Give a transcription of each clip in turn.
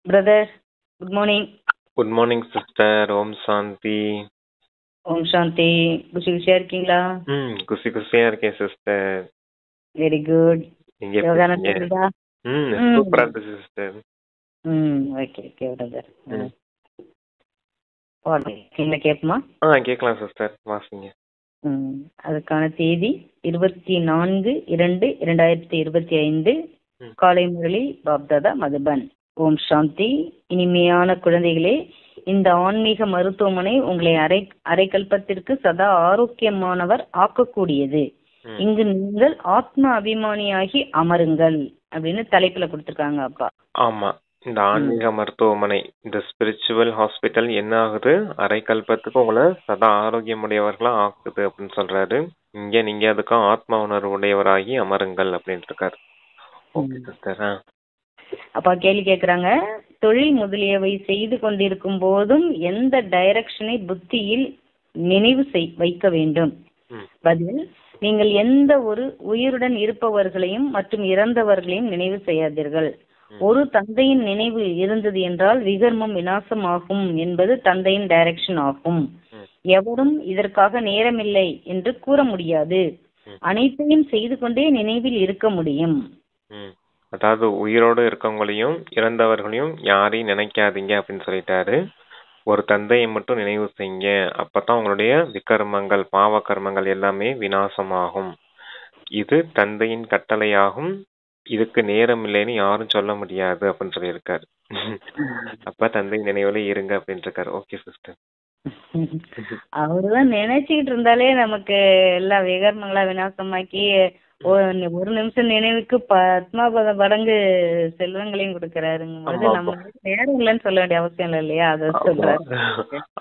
Brother, good morning. Good morning sister. Om Shanti. Om Shanti. குஷி குஷியா இருக்கீங்களா? குஷி குஷியா இருக்கேன் சிஸ்டர். Very good. நீங்க எப்படி யோகானந்தா இருக்கீங்க? இருக்குதா? சூப்பரா இருந்துச்சு சிஸ்டர். Okay okay brother. பாடல் கேட்போமா? கேட்கலாம் சிஸ்டர், வாசிங்க. அதுக்கான தேதி 24/2/2025 காலை முரளி பாப்தாதா மதுபன். ஓம் சாந்தி. இனிமையான குழந்தைகளே, இந்த ஆன்மீக மருத்துவமனை உங்களை அரைக்கல்பத்திற்கு சதா ஆரோக்கியமானவர் ஆக்கக்கூடியது. இங்கு நீங்கள் ஆத்ம அபிமானியாகி அமருங்கள் அப்படின்னு தலைப்புல கொடுத்திருக்காங்க அப்பா. ஆமா, இந்த ஆன்மீக மருத்துவமனை, இந்த ஸ்பிரிச்சுவல் ஹாஸ்பிட்டல் என்ன ஆகுது, அரைக்கல்பத்துக்கு உங்களை சதா ஆரோக்கியமுடையவர்களா ஆக்குது அப்படின்னு சொல்றாரு. இங்க நீங்க அதுக்கு ஆத்ம உணர்வு உடையவராகி அமருங்கள் அப்படின்னு இருக்காரு. Okay sister. அப்பா கேள்வி கேக்குறாங்க, தொழில் முதலியவை செய்து கொண்டிருக்கும் போதும் எந்த டைரக்ஷனை புத்தியில் நினைவு வைக்க வேண்டும்? பதில், நீங்கள் எந்த ஒரு உயிருடன் இருப்பவர்களையும் மற்றும் இறந்தவர்களையும் நினைவு செய்யாதீர்கள். ஒரு தந்தையின் நினைவு இருந்தது என்றால் விகர்மம் விநாசமாகும் என்பது தந்தையின் டைரக்ஷன் ஆகும். எவரும் இதற்காக நேரமில்லை என்று கூற முடியாது. அனைத்தையும் செய்து கொண்டே நினைவில் இருக்க முடியும். அதாவது உயிரோடு இருக்கவங்களையும் இறந்தவர்களையும் யாரையும் நினைக்காதீங்க அப்படின்னு சொல்லிட்டாரு. ஒரு தந்தையை மட்டும் நினைவு செய்யுங்க, அப்பதான் உங்களுடைய விகர்மங்கள் பாவ கர்மங்கள் எல்லாமே விநாசமாகும். இது தந்தையின் கட்டளையாகும். இதுக்கு நேரம் இல்லைன்னு யாரும் சொல்ல முடியாது அப்படின்னு சொல்லியிருக்காரு. அப்ப தந்தை நினைவுல இருங்க அப்படின்னு இருக்காரு. Okay sister. அவருதான் நினைச்சுக்கிட்டு இருந்தாலே நமக்கு எல்லா விகர்மங்களா விநாசமாக்கி ஒரு நிமிஷம் நினைவுக்கு பத்மாபத மடங்கு செல்வங்களையும் கொடுக்கறாருங்க. நம்ம நேரம் இல்லைன்னு சொல்ல வேண்டிய அவசியம் இல்லை இல்லையா? அதை சொல்றாரு.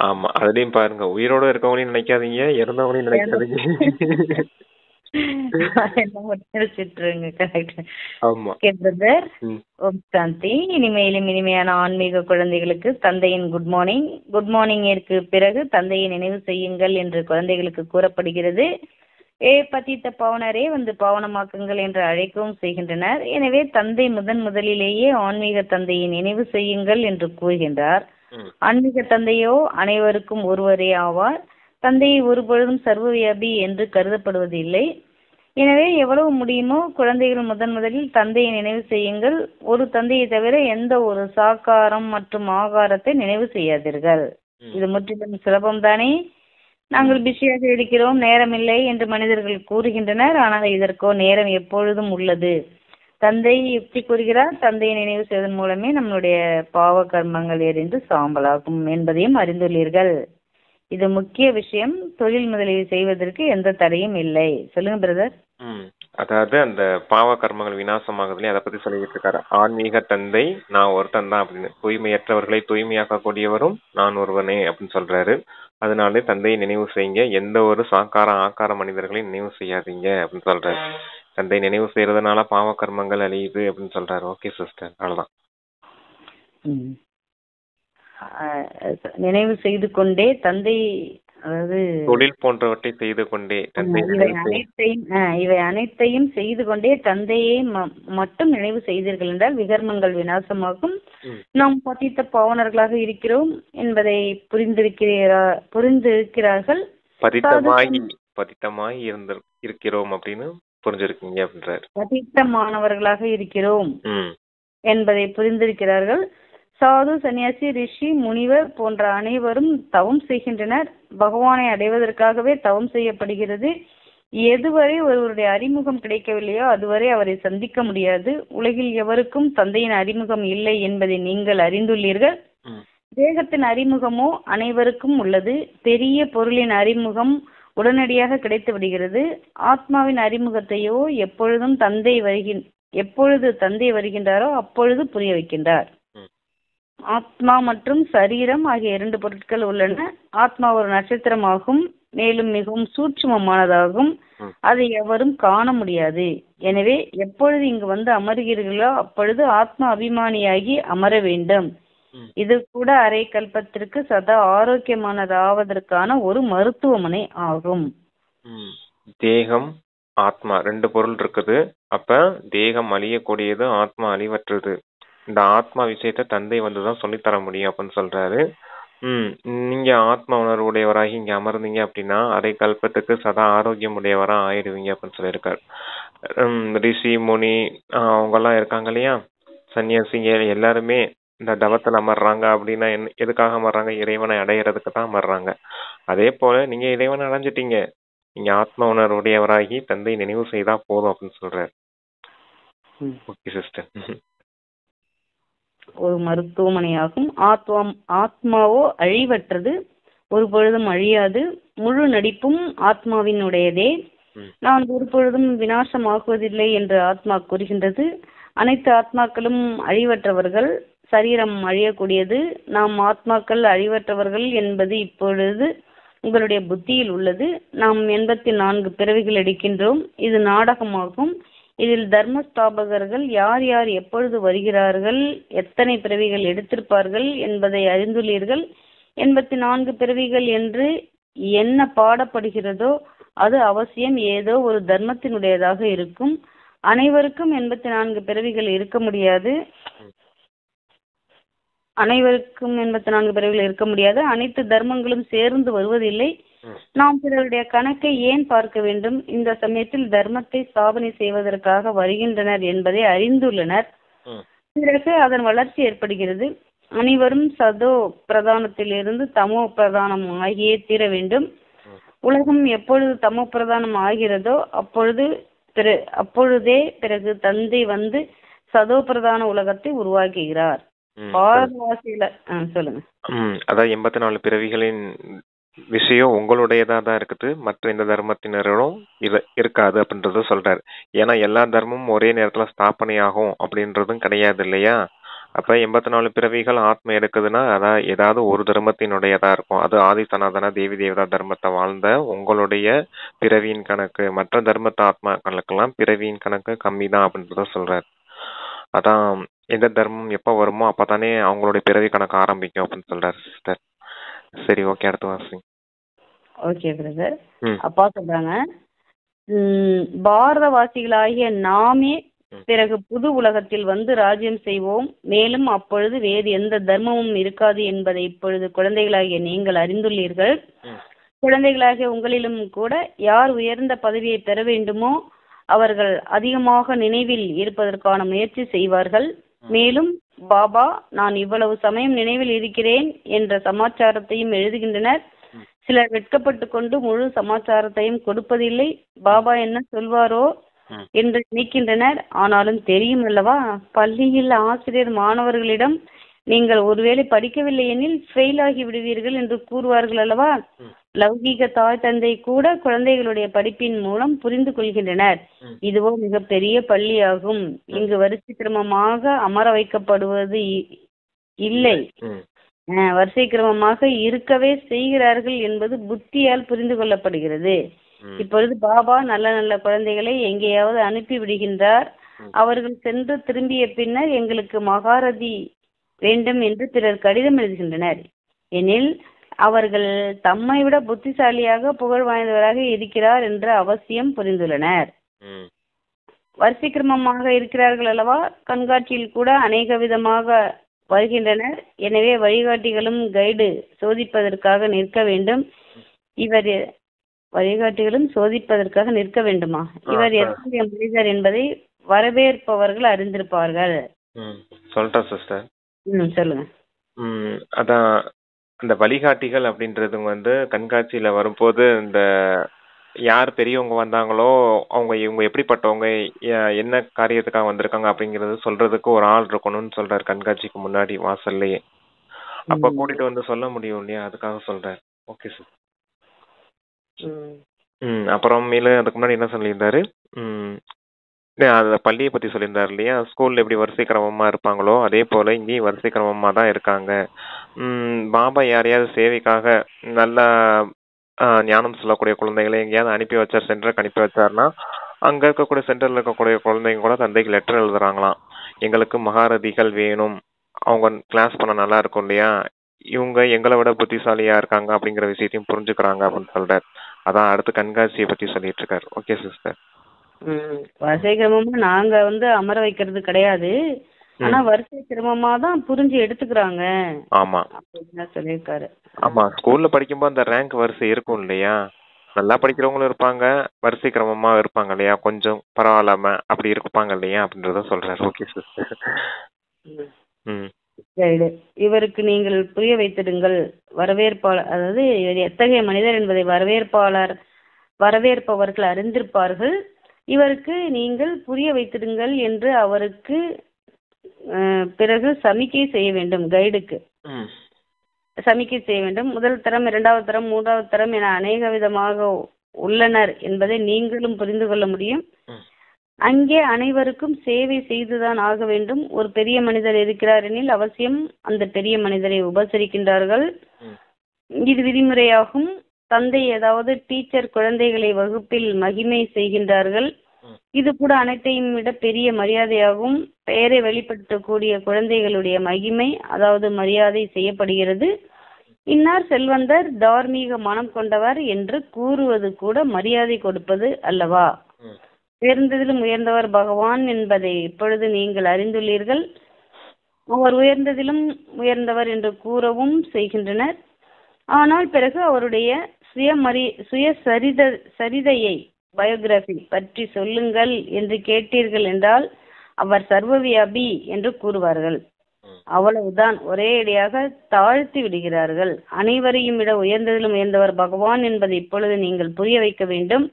ஆமா, அதுலயும் பாருங்க, உயிரோட இருக்கவங்களையும் நினைக்காதீங்க, இறந்தவங்களையும் நினைக்காதீங்க. இனிமையிலும் இனிமையான ஆன்மீக குழந்தைகளுக்கு தந்தையின் குட் மார்னிங். குட் மார்னிங்கிற்கு பிறகு தந்தையை நினைவு செய்யுங்கள் என்று குழந்தைகளுக்கு கூறப்படுகிறது. பதித்த பாவனரே வந்து பாவனமாக்குங்கள் என்று அழைக்கவும் செய்கின்றனர். எனவே தந்தை முதலிலேயே ஆன்மீக தந்தையை நினைவு செய்யுங்கள் என்று கூறுகின்றார். ஆன்மீக தந்தையோ அனைவருக்கும் ஒருவரே ஆவார். தந்தையை ஒருபொழுதும் சர்வவியாபி என்று கருதப்படுவதில்லை. எனவே எவ்வளவு முடியுமோ குழந்தைகள் முதலில் தந்தையை நினைவு செய்யுங்கள். ஒரு தந்தையை தவிர எந்த ஒரு சாக்காரம் மற்றும் ஆகாரத்தை நினைவு செய்யாதீர்கள். இது முற்றிலும் சுலபம்தானே? நாங்கள் பிஸியாக இருக்கிறோம், நேரமில்லை என்று மனிதர்கள் கூறுகின்றனர். ஆனால் இதற்கோ நேரம் எப்பொழுதும் உள்ளது. தந்தை யுக்தி கூறுகிறார், தந்தையை நினைவு செய்வதன் மூலமே நம்மளுடைய பாவ கர்மங்கள் எரிந்து சாம்பலாகும் என்பதையும் அறிந்துள்ளீர்கள். இது முக்கிய விஷயம். தொழில் முதலீடு செய்வதற்கு எந்த தடையும் இல்லை. சொல்லுங்க பிரதர். அதாவது அந்த பாவ கர்மங்கள் விநாசமாகுதுல, அதை பத்தி சொல்லிட்டு இருக்காரு. ஆன்மீக தந்தை நான் ஒருத்தன் தான் அப்படின்னு, தூய்மையற்றவர்களை தூய்மையாக்க கூடியவரும் நான் ஒருவனே அப்படின்னு சொல்றாரு. அதனால தந்தையை நினைவு செய்யுங்க, எந்த ஒரு சாக்கார ஆக்கார மனிதர்களையும் நினைவு செய்யாதீங்க அப்படின்னு சொல்றாரு. தந்தை நினைவு செய்யறதுனால பாவ கர்மங்கள் அழியுது அப்படின்னு சொல்றாரு. ஓகே சிஸ்டர், அவ்வளவுதான். நினைவு செய்து கொண்டே தந்தை, அதாவது தொழில் போன்றவற்றை செய்து கொண்டே தந்தை இவை அனைத்தையும் செய்து கொண்டே தந்தையை மட்டும் நினைவு செய்தீர்கள் என்றால் விகர்மங்கள் விநாசமாகும். நாம் பதித்த பாவனர்களாக இருக்கிறோம் என்பதை புரிந்திருக்கிறார்கள். பதித்தமாய் இருக்கிறோம் அப்படின்னு புரிஞ்சிருக்கீங்க அப்படின்றார். பதித்தமானவர்களாக இருக்கிறோம் என்பதை புரிந்திருக்கிறார்கள். சாது, சன்னியாசி, ரிஷி, முனிவர் போன்ற அனைவரும் தவம் செய்கின்றனர். பகவானை அடைவதற்காகவே தவம் செய்யப்படுகிறது. எதுவரை ஒருவருடைய அறிமுகம் கிடைக்கவில்லையோ அதுவரை அவரை சந்திக்க முடியாது. உலகில் எவருக்கும் தந்தையின் அறிமுகம் இல்லை என்பதை நீங்கள் அறிந்துள்ளீர்கள். தேகத்தின் அறிமுகமோ அனைவருக்கும் உள்ளது. பெரிய பொருளின் அறிமுகம் உடனடியாக கிடைத்து விடுகிறது. ஆத்மாவின் அறிமுகத்தையோ எப்பொழுது தந்தை வருகின்றாரோ அப்பொழுது புரிய வைக்கின்றார். ஆத்மா மற்றும் சரீரம் ஆகிய 2 பொருட்கள் உள்ளன. ஆத்மா ஒரு நட்சத்திரமாகும், மேலும் மிகவும் சூட்சுமமானதாகும். அதை எவரும் காண முடியாது. எனவே எப்பொழுது இங்கு வந்து அமர்கிறீர்களோ அப்பொழுது ஆத்மா அபிமானியாகி அமர வேண்டும். இது கூட அரை கல்பத்திற்கு சதா ஆரோக்கியமானதாவதற்கான ஒரு மருத்துவமனை ஆகும். தேகம் ஆத்மா 2 பொருள் இருக்குது. அப்ப தேகம் அழியக்கூடியது, ஆத்மா அழிவற்றது. இந்த ஆத்மா விஷயத்த தந்தை வந்து தான் சொல்லித்தர முடியும் அப்படின்னு சொல்றாரு. நீங்க ஆத்ம உணர்வுடையவராகி இங்க அமர்ந்தீங்க அப்படின்னா அரை கல்பத்துக்கு சதா ஆரோக்கியம் உடையவரா ஆயிடுவீங்க அப்படின்னு சொல்லியிருக்காரு. ரிஷி முனி அவங்க எல்லாம் இருக்காங்க இல்லையா, சன்னியாசிங்க எல்லாருமே இந்த தவத்தில் அமர்றாங்க அப்படின்னா எதுக்காக அமர்றாங்க? இறைவனை அடையிறதுக்கு தான் அமர்றாங்க. அதே போல நீங்க இறைவனை அடைஞ்சிட்டீங்க, நீங்க ஆத்ம உணர்வுடையவராகி தந்தை நினைவு செய்தா போதும் அப்படின்னு சொல்றாரு. Okay sister. ஒரு மருத்துவமனையாகும். ஆத்மாவோ அழிவற்றது, ஒரு பொழுதும் அழியாது. முழு நடிப்பும் ஆத்மாவினுடையதே. நான் ஒரு பொழுதும் விநாசமாகுவதில்லை என்று ஆத்மா கூறுகின்றது. அனைத்து ஆத்மாக்களும் அழிவற்றவர்கள், சரீரம் அழியக்கூடியது. நாம் ஆத்மாக்கள் அழிவற்றவர்கள் என்பது இப்பொழுது உங்களுடைய புத்தியில் உள்ளது. நாம் 84 பிறவிகள் எடுக்கின்றோம். இது நாடகமாகும். இதில் தர்மஸ்தாபகர்கள் யார் யார் எப்பொழுது வருகிறார்கள், எத்தனை பிறவிகள் எடுத்திருப்பார்கள் என்பதை அறிந்துள்ளீர்கள். 84 பிறவிகள் என்று என்ன பாடப்படுகிறதோ அது அவசியம் ஏதோ ஒரு தர்மத்தினுடையதாக இருக்கும். அனைவருக்கும் 84 பிறவிகள் இருக்க முடியாது. அனைத்து தர்மங்களும் சேர்ந்து வருவதில்லை. நாம் பிறருடைய கணக்கை ஏன் பார்க்க வேண்டும்? இந்த சமயத்தில் தர்மத்தை ஸ்தாபனை செய்வதற்காக வருகின்றனர் என்பதை அறிந்துள்ளனர். பிறகு அதன் வளர்ச்சி ஏற்படுகிறது. அனைவரும் சதோ பிரதானத்திலிருந்து தமோ பிரதானம் ஆகியே தீர வேண்டும். உலகம் எப்பொழுது தமோ பிரதானம் ஆகிறதோ அப்பொழுதே பிறகு தந்தை வந்து சதோ பிரதான உலகத்தை உருவாக்குகிறார். சொல்லுங்க. அதான் 84 பிறவிகளின் விஷயம் உங்களுடையதா தான் இருக்குது, மற்ற எந்த தர்மத்தினரும் இருக்காது அப்படின்றத சொல்றாரு. ஏன்னா எல்லா தர்மமும் ஒரே நேரத்துல ஸ்தாபனை ஆகும் அப்படின்றதும் கிடையாது இல்லையா. அப்ப 84 பிறவிகள் ஆத்மா எடுக்குதுன்னா அதான் ஏதாவது ஒரு தர்மத்தினுடையதா இருக்கும். அது ஆதி சனாதன தேவி தேவதா தர்மத்தை வாழ்ந்த உங்களுடைய பிறவியின் கணக்கு. மற்ற தர்மத்தை ஆத்மாக்களுக்கெல்லாம் பிறவியின் கணக்கு கம்மி தான் அப்படின்றத சொல்றாரு. அதான் எந்த தர்மம் எப்ப வருமோ அப்பதானே அவங்களுடைய பிறவி கணக்கு ஆரம்பிக்கும் அப்படின்னு சொல்றாரு சிஸ்டர். சரி, ஓகே, அடுத்த வாசிங்க. Okay brother. அப்பா சொல்றாங்க, பாரதவாசிகளாகிய நாமே பிறகு புது உலகத்தில் வந்து ராஜ்யம் செய்வோம். மேலும் அப்பொழுது வேறு எந்த தர்மமும் இருக்காது என்பதை இப்பொழுது குழந்தைகளாகிய நீங்கள் அறிந்துள்ளீர்கள். குழந்தைகளாகிய உங்களிலும் கூட யார் உயர்ந்த பதவியை பெற வேண்டுமோ அவர்கள் அதிகமாக நினைவில் இருப்பதற்கான முயற்சி செய்வார்கள். மேலும் பாபா நான் இவ்வளவு சமயம் நினைவில் இருக்கிறேன் என்ற சமாச்சாரத்தையும் எழுதுகின்றனர். சிலர் வெட்கப்பட்டு கொண்டு முழு சமாச்சாரத்தையும் கொடுப்பதில்லை. பாபா என்ன சொல்வாரோ என்று நினைக்கின்றனர். ஆனாலும் தெரியும் அல்லவா, பள்ளியில் ஆசிரியர் மாணவர்களிடம் நீங்கள் ஒருவேளை படிக்கவில்லை எனில் ஃபெயில் ஆகி விடுவீர்கள் என்று கூறுவார்கள் அல்லவா. லௌகீக தாய் தந்தை கூட குழந்தைகளுடைய படிப்பின் மூலம் புரிந்து கொள்கின்றனர். இதுவோ மிகப்பெரிய பள்ளியாகும். இங்கு வரிசை கிரமமாக அமர வைக்கப்படுவது இல்லை, வரிசை கிரமமாக இருக்கவே செய்கிறார்கள் என்பது புத்தியால் புரிந்து கொள்ளப்படுகிறது. இப்பொழுது பாபா நல்ல நல்ல குழந்தைகளை எங்கேயாவது அனுப்பி விடுகின்றார். அவர்கள் சென்று திரும்பிய பின்னர் எங்களுக்கு மகாரதி வேண்டும் என்று பிறர் கடிதம் எழுதுகின்றனர். எனில் அவர்கள் தம்மை விட புத்திசாலியாக புகழ் வாய்ந்தவராக இருக்கிறார் என்று அவசியம் புரிந்துள்ளனர். வரிசை கிரமமாக இருக்கிறார்கள் அல்லவா. கண்காட்சியில் கூட அநேக விதமாக வருகின்றனர். எனவே வழிகாட்டிகளும் கைடு சோதிப்பதற்காக நிற்க வேண்டும். நிற்க வேண்டுமா? இவர் எத்தகைய மனிதர் என்பதை வரவேற்பவர்கள் அறிந்திருப்பார்கள். சொல்றேன் சிஸ்டர். சொல்லுங்க. அதான் அந்த வழிகாட்டிகள் அப்படின்றது வந்து கண்காட்சியில வரும்போது இந்த யார் பெரியவங்க வந்தாங்களோ இவங்க எப்படிப்பட்டவங்க, என்ன காரியத்துக்காக வந்திருக்காங்க அப்படிங்கறது சொல்றதுக்கு ஒரு ஆள் இருக்கணும்னு சொல்றாரு கண்காட்சிக்கு முன்னாடி வாசல்லையே. அப்ப கூட்டிட்டு வந்து சொல்ல முடியும் இல்லையா, அதுக்காக சொல்றாரு. Okay sir. அப்புறம் மேல அதுக்கு முன்னாடி என்ன சொல்லியிருந்தாரு, அந்த பள்ளியை பத்தி சொல்லியிருந்தாரு இல்லையா. ஸ்கூல்ல எப்படி வரிசை கிரமமா இருப்பாங்களோ அதே போல இங்கேயும் வரிசை கிரமமா தான் இருக்காங்க. பாபா யாரையாவது சேவைக்காக நல்லா ஞானம் சொல்லக்கூடிய குழந்தைகளை எங்கேயாவது அனுப்பி வச்சார், சென்டருக்கு அனுப்பி வச்சாருன்னா அங்க இருக்கக்கூடிய சென்டர்ல இருக்கக்கூடிய குழந்தைங்க கூட தந்தைக்கு லெட்டர் எழுதுறாங்களாம். எங்களுக்கு மகாரதிகள் வேணும், அவங்க கிளாஸ் பண்ண நல்லா இருக்கும் இல்லையா, இவங்க எங்களை விட புத்திசாலியா இருக்காங்க அப்படிங்கிற விஷயத்தையும் புரிஞ்சுக்கிறாங்க அப்படின்னு சொல்றாரு. அதான் அடுத்து கண்காட்சியை பத்தி சொல்லிட்டு இருக்காரு. Okay sister. வரிசை கிரமமா நாங்க அமர வைக்கிறது கிடையாது. ஆனா வரிசை கிரமமா தான் புரிஞ்சு எடுத்துக்கிறாங்க ஆமா அப்படின்னு சொல்லியிருக்காரு. ஆமா ஸ்கூல்ல படிக்கும்போது அந்த ரேங்க் வரிசை இருக்கும் இல்லையா? நல்லா படிக்கிறவங்களும் இருப்பாங்க, வரிசை கிரமமா இருப்பாங்க இல்லையா? கொஞ்சம் பரவாயில்லாம அப்படி இருப்பாங்க இல்லையா அப்படின்றத சொல்றாரு. Okay sister. ம் ரைடு. இவருக்கு நீங்கள் புரிய வைத்திடுங்கள். வரவேற்பாளர், அதாவது இவர் எத்தகைய மனிதர் என்பதை வரவேற்பவர்கள் அறிந்திருப்பார்கள். இவருக்கு நீங்கள் புரிய வைத்திடுங்கள் என்று அவருக்கு பிறகு சமிக்கை செய்ய வேண்டும். கைடுக்கு சமிக்கை செய்ய வேண்டும். முதல் தரம், இரண்டாவது தரம், மூன்றாவது தரம் என அநேக விதமாக உள்ளனர் என்பதை நீங்களும் புரிந்து கொள்ள முடியும். அங்கே அனைவருக்கும் சேவை செய்துதான் ஆக வேண்டும். ஒரு பெரிய மனிதர் இருக்கிறார் எனில் அவசியம் அந்த பெரிய மனிதரை உபசரிக்கின்றார்கள். இது விதிமுறையாகும். தந்தை, அதாவது டீச்சர், குழந்தைகளை வகுப்பில் மகிமை செய்கின்றார்கள். இது கூட அனைத்தையும் விட பெரிய மரியாதையாகும். பெயரை வெளிப்படுத்தக்கூடிய குழந்தைகளுடைய மகிமை, அதாவது மரியாதை செய்யப்படுகிறது. இன்னார் செல்வந்தர், தார்மீக மனம் கொண்டவர் என்று கூறுவது கூட மரியாதை கொடுப்பது அல்லவா? உயர்ந்ததிலும் உயர்ந்தவர் பகவான் என்பதை இப்பொழுது நீங்கள் அறிந்துள்ளீர்கள். அவர் உயர்ந்ததிலும் உயர்ந்தவர் என்று கூறவும் செய்கின்றனர். ஆனால் பிறகு அவருடைய சுயசரிதையை, பயோகிராபி பற்றி சொல்லுங்கள் என்று கேட்டீர்கள் என்றால் அவர் சர்வவியாபி என்று கூறுவார்கள். அவ்வளவுதான், ஒரே அடியாக தாழ்த்தி விடுகிறார்கள். அனைவரையும் விட உயர்ந்ததிலும் உயர்ந்தவர் பகவான் என்பதை இப்பொழுது நீங்கள் புரிய வைக்க வேண்டும்.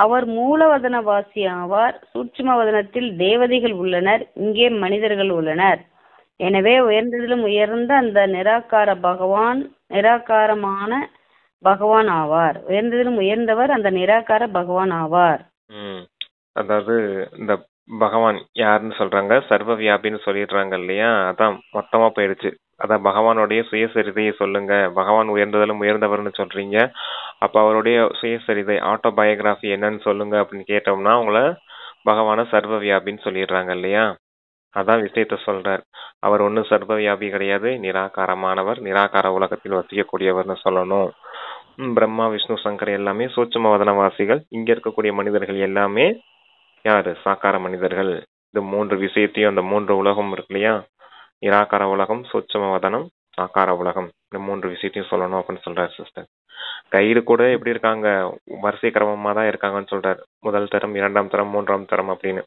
அவர் மூலவதனவாசி ஆவார். சூட்சும வதனத்தில் தேவதைகள் உள்ளனர், இங்கே மனிதர்கள் உள்ளனர். எனவே உயர்ந்ததிலும் உயர்ந்த அந்த நிராகாரமான பகவான் ஆவார். உயர்ந்ததிலும் உயர்ந்தவர் அந்த நிராகார பகவான் ஆவார். அதாவது இந்த பகவான் யாருன்னு சொல்றாங்க, சர்வ வியாபின்னு சொல்லிடுறாங்க இல்லையா? அதான் மொத்தமா போயிடுச்சு. அதான் பகவானுடைய சுயசரிதையை சொல்லுங்க. பகவான் உயர்ந்ததிலும் உயர்ந்தவர்னு சொல்றீங்க, அப்ப அவருடைய சுயசரிதை, ஆட்டோபயோகிராஃபி என்னன்னு சொல்லுங்க அப்படின்னு கேட்டோம்னா அவங்கள பகவான சர்வ வியாபின்னு சொல்லிடுறாங்க இல்லையா? அதான் விஷயத்த சொல்றார். அவர் ஒன்றும் சர்வ வியாபி கிடையாது, நிராகாரமானவர், நிராகார உலகத்தில் வசிக்கக்கூடியவர்னு சொல்லணும். பிரம்மா, விஷ்ணு, சங்கர் எல்லாமே சூட்சும வதனவாசிகள். இங்க இருக்கக்கூடிய மனிதர்கள் எல்லாமே யாரு? சாக்கார மனிதர்கள். இந்த மூன்று விஷயத்தையும், அந்த மூன்று உலகம் இருக்கு இல்லையா? நிராகார உலகம், சூட்சும வதனம், சாக்கார உலகம், இந்த மூன்று விஷயத்தையும் சொல்லணும் அப்படின்னு சொல்றாரு சிஸ்டர். கைடு கூட எப்படி இருக்காங்க? வரிசை கிரமமா தான் இருக்காங்கன்னு சொல்றாரு. முதல் தரம், இரண்டாம் தரம், மூன்றாம் தரம் அப்படின்னு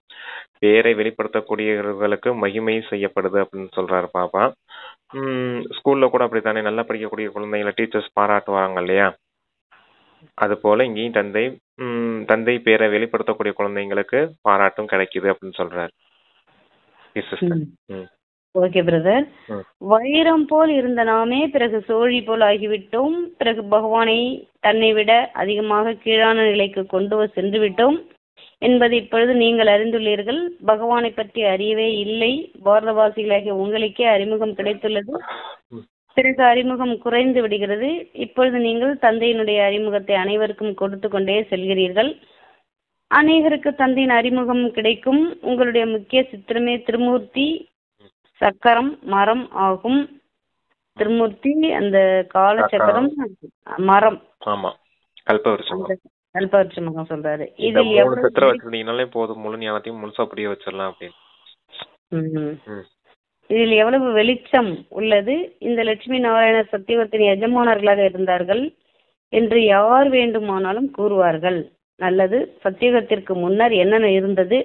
பேரை வெளிப்படுத்தக்கூடியவர்களுக்கு மகிமை செய்யப்படுது அப்படின்னு சொல்றாரு பாப்பா. ஸ்கூல்ல கூட அப்படித்தானே, நல்லா படிக்கக்கூடிய குழந்தைகளை டீச்சர்ஸ் பாராட்டுவாங்க இல்லையா? அது போல இங்கேயும் தந்தை பேரை வெளிப்படுத்தக்கூடிய குழந்தைங்களுக்கு பாராட்டும் கிடைக்குது அப்படின்னு சொல்றாரு. Okay brother. வைரம் போல் இருந்த நாமே பிறகு சோழி போல் ஆகிவிட்டோம். பிறகு பகவானை தன்னை விட அதிகமாக கீழான நிலைக்கு கொண்டு சென்று விட்டோம் என்பதை இப்பொழுது நீங்கள் அறிந்துள்ளீர்கள். பகவானை பற்றி அறியவே இல்லை. பாரதவாசிகளாகிய உங்களுக்கே அறிமுகம் கிடைத்துள்ளது. பிறகு அறிமுகம் குறைந்து விடுகிறது. இப்பொழுது நீங்கள் தந்தையினுடைய அறிமுகத்தை அனைவருக்கும் கொடுத்து கொண்டே செல்கிறீர்கள். அநேகருக்கு தந்தையின் அறிமுகம் கிடைக்கும். உங்களுடைய முக்கிய சித்திரமே திருமூர்த்தி, சக்கரம், மரம் ஆகும். திருமூர்த்தி அந்த கால சக்கரம், மரம், கல்பவருஷமாக சொல்றாரு. இதில் எவ்வளவு போதும், முழு ஞானத்தையும் முழுசா புரிய வச்சிடலாம் அப்படின்னு. இதில் எவ்வளவு வெளிச்சம் உள்ளது. இந்த லட்சுமி நாராயண சத்தியுகத்தின் எஜமானர்களாக இருந்தார்கள் என்று யார் வேண்டுமானாலும் கூறுவார்கள். நல்லது, சத்தியுகத்திற்கு முன்னர் என்ன இருந்தது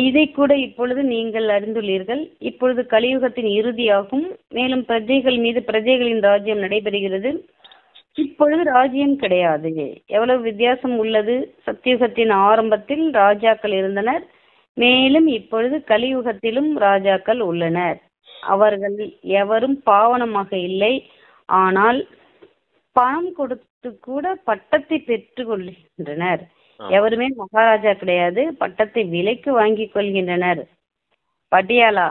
இதை கூட இப்பொழுது நீங்கள் அறிந்துள்ளீர்கள். இப்பொழுது கலியுகத்தின் இறுதியாகும். மேலும் பிரஜைகள் மீது பிரஜைகளின் ராஜ்யம் நடைபெறுகிறது. இப்பொழுது ராஜ்யம் கிடையாது. எவ்வளவு வித்தியாசம் உள்ளது. சத்தியுகத்தின் ஆரம்பத்தில் ராஜாக்கள் இருந்தனர். மேலும் இப்பொழுது கலியுகத்திலும் ராஜாக்கள் உள்ளனர். அவர்கள் எவரும் பாவனமாக இல்லை. ஆனால் பணம் கொடுத்து கூட பட்டத்தை பெற்றுக் கொள்கின்றனர். எவருமே மகாராஜா கிடையாது, பட்டத்தை விலைக்கு வாங்கிக் கொள்கின்றனர். பட்டியாலா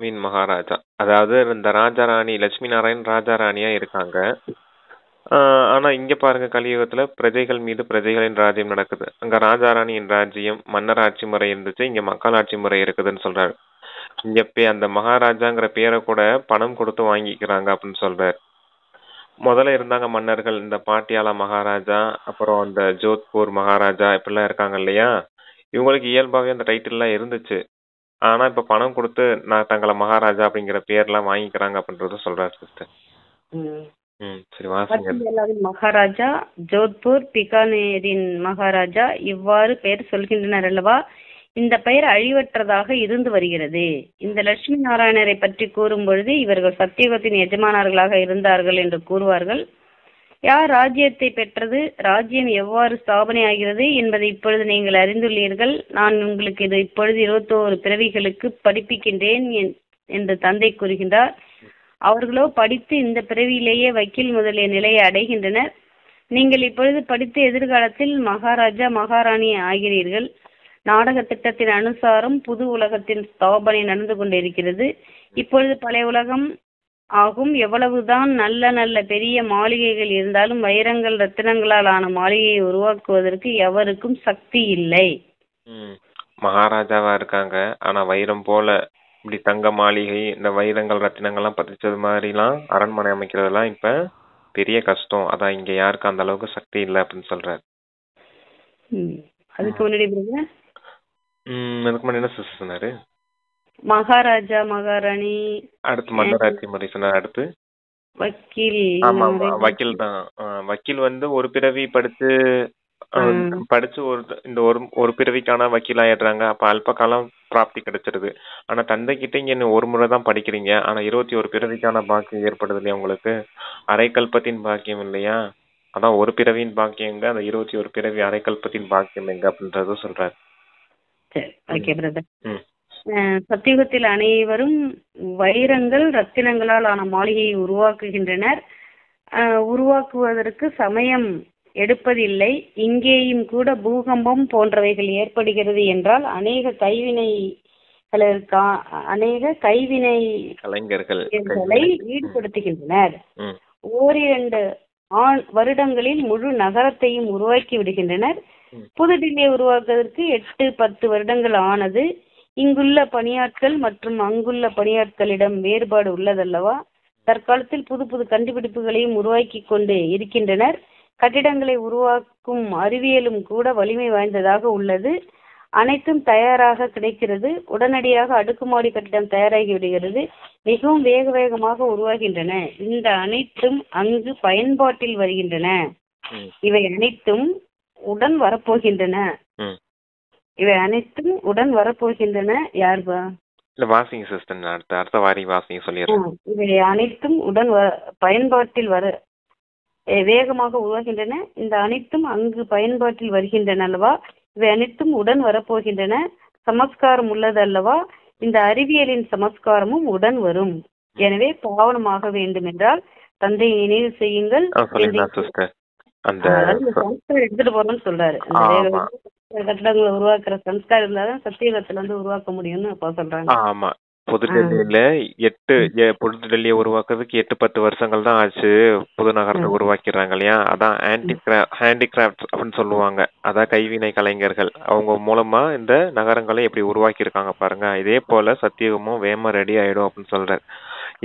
மீன் மகாராஜா, அதாவது இந்த ராஜாராணி லட்சுமி நாராயண் ராஜாராணியா இருக்காங்க. ஆனா இங்க பாருங்க, கலியுகத்துல பிரஜைகள் மீது பிரஜைகளின் ராஜ்யம் நடக்குது. அங்க ராஜாராணியின் ராஜ்யம், மன்னர் ஆட்சி முறை இருந்துச்சு. இங்க மக்கள் ஆட்சி முறை இருக்குதுன்னு சொல்றாரு. இங்க அந்த மகாராஜாங்கிற பேரை கூட பணம் கொடுத்து வாங்கிக்கிறாங்க அப்படின்னு சொல்றாரு. முதல்ல இருந்தாங்க மன்னர்கள், இந்த பாட்டியாலா மகாராஜா, அப்புறம் அந்த ஜோத்பூர் மகாராஜா, இப்படிலாம் இருக்காங்க இல்லையா? இவங்களுக்கு இயல்பாவே அந்த டைட்டில்லாம் இருந்துச்சு. ஆனா இப்ப பணம் கொடுத்து நான் தங்களை மகாராஜா அப்படிங்கிற பேர்லாம் வாங்கிக்கிறாங்க அப்படின்றத சொல்றாரு சிஸ்டர். ம். சரி வாசிங்க. பட்டியாலாவின் மகாராஜா, ஜோத்பூர், பிகானேரின் மகாராஜா இவ்வாறு பெயர் சொல்கின்றனர் அல்லவா? இந்த பெயர் அழிவற்றதாக இருந்து வருகிறது. இந்த லட்சுமி நாராயணரை பற்றி கூறும் பொழுது இவர்கள் சத்தியுகத்தின் எஜமானர்களாக இருந்தார்கள் என்று கூறுவார்கள். யார் ராஜ்யத்தை பெற்றது, ராஜ்யம் எவ்வாறு ஸ்தாபனை ஆகிறது என்பதை இப்பொழுது நீங்கள் அறிந்துள்ளீர்கள். நான் உங்களுக்கு இது இப்பொழுது 21 பிறவிகளுக்கு படிப்பிக்கின்றேன் என்று தந்தை கூறுகின்றார். அவர்களோ படித்து இந்த பிறவியிலேயே வக்கீல் முதலிய நிலையை அடைகின்றனர். நீங்கள் இப்பொழுது படித்து எதிர்காலத்தில் மகாராஜா மகாராணி ஆகிறீர்கள். நாடக திட்டத்தின் அனுசாரம் புது உலகத்தின் ஸ்தாபனை நடந்து கொண்டிருக்கிறது. இப்பொழுது பழைய உலகம் ஆகும். எவ்வளவுதான் நல்ல நல்ல பெரிய மாளிகைகள் இருந்தாலும் வைரங்கள் ரத்தினங்களால் ஆன மாளிகையை உருவாக்குவதற்கு எவருக்கும் சக்தி இல்லை. மகாராஜாவா இருக்காங்க, ஆனா வைரம் போல இப்படி தங்க மாளிகை, இந்த வைரங்கள் ரத்தினங்கள்லாம் பதிச்சது மாதிரிலாம் அரண்மனை அமைக்கிறதுலாம் இப்ப பெரிய கஷ்டம். அதான் இங்க யாருக்கும் அந்த அளவுக்கு சக்தி இல்லை அப்படின்னு சொல்றாரு. அதுக்கு முன்னாடி அதுக்கு முன்னாடி என்ன சிஸ்டர் சொன்னாரு? மகாராஜா மகாராணி, அடுத்து மன்னராட்சி முறை சொன்னார். அடுத்து வக்கீல். ஆமா வக்கீல் தான். வக்கீல் வந்து ஒரு பிறவி படிச்சு இந்த ஒரு பிறவிக்கான வக்கீல் ஆயிடுறாங்க. அப்ப அல்ப காலம் பிராப்தி கிடைச்சிருது. ஆனா தந்தை கிட்ட இங்க இன்னும் ஒரு முறை தான் படிக்கிறீங்க. ஆனா 21 பிறவிக்கான பாக்கியம் ஏற்படுது இல்லையா உங்களுக்கு? அரைக்கல்பத்தின் பாக்கியம் இல்லையா? அதான் ஒரு பிறவியின் பாக்கியம் எங்க, அந்த 21 பிறவி அரைக்கல்பத்தின் பாக்கியம் எங்க அப்படின்றத சொல்றாரு. சத்தியுகத்தில் அனைவரும் வைரங்கள் ரத்தினங்களால் ஆன மாளிகையை உருவாக்குகின்றனர். உருவாக்குவதற்கு சமயம் எடுப்பதில்லை. இங்கேயும் கூட பூகம்பம் போன்றவைகள் ஏற்படுகிறது என்றால் அநேக கைவினை கலைஞர்களை ஈடுபடுத்துகின்றனர். ஓரிரண்டு வருடங்களில் முழு நகரத்தையும் உருவாக்கி விடுகின்றனர். புதுடில்லியை உருவாக்குவதற்கு 8-10 வருடங்கள் ஆனது. இங்குள்ள பணியாட்கள் மற்றும் அங்குள்ள பணியாட்களிடம் வேறுபாடு உள்ளதல்லவா? தற்காலத்தில் புது புது கண்டுபிடிப்புகளையும் உருவாக்கி கொண்டு இருக்கின்றனர். கட்டிடங்களை உருவாக்கும் அறிவியலும் கூட வலிமை வாய்ந்ததாக உள்ளது. அனைத்தும் தயாராக கிடைக்கிறது. உடனடியாக அடுக்குமாடி கட்டிடம் தயாராகி விடுகிறது. மிகவும் வேக வேகமாக உருவாகின்றன. இந்த அனைத்தும் அங்கு பயன்பாட்டில் வருகின்றன. இவை அனைத்தும் உடன் வரப்போகின்றன. யார்பா? வாசிங்க சிஸ்டர், அடுத்த வாரி வாசிங்க சொல்லிடுறேன். இவை அனைத்தும் பயன்பாட்டில் வேகமாக உருவாகின்றன. இந்த அனைத்தும் அங்கு பயன்பாட்டில் வருகின்றன அல்லவா? இவை அனைத்தும் உடன் வரப்போகின்றன. சமஸ்காரம் உள்ளது அல்லவா? இந்த அறிவியலின் சமஸ்காரமும் உடன் வரும். எனவே பாவனமாக வேண்டும் என்றால் தந்தையை நினைவு செய்யுங்கள். எடுத்துட்டு போறோம்னு சொல்றாரு. கட்டடங்களை உருவாக்குற சம்ஸ்காரம் இருந்தாதான் சத்தியுகத்துல உருவாக்க முடியும்னு அப்பா சொல்றாங்க. ஆமா, புதுடெல்லியில புதுடெல்லியை உருவாக்குறதுக்கு 8-10 வருஷங்கள் தான் ஆச்சு. புது நகரத்தை உருவாக்கிடுறாங்க இல்லையா? அதான் ஹேண்டிகிராஃப்ட் அப்படின்னு சொல்லுவாங்க. அதான் கைவினை கலைஞர்கள். அவங்க மூலமா இந்த நகரங்களை எப்படி உருவாக்கி இருக்காங்க பாருங்க. இதே போல சத்தியுகமும் வேம ரெடி ஆயிடும் அப்படின்னு சொல்றாரு.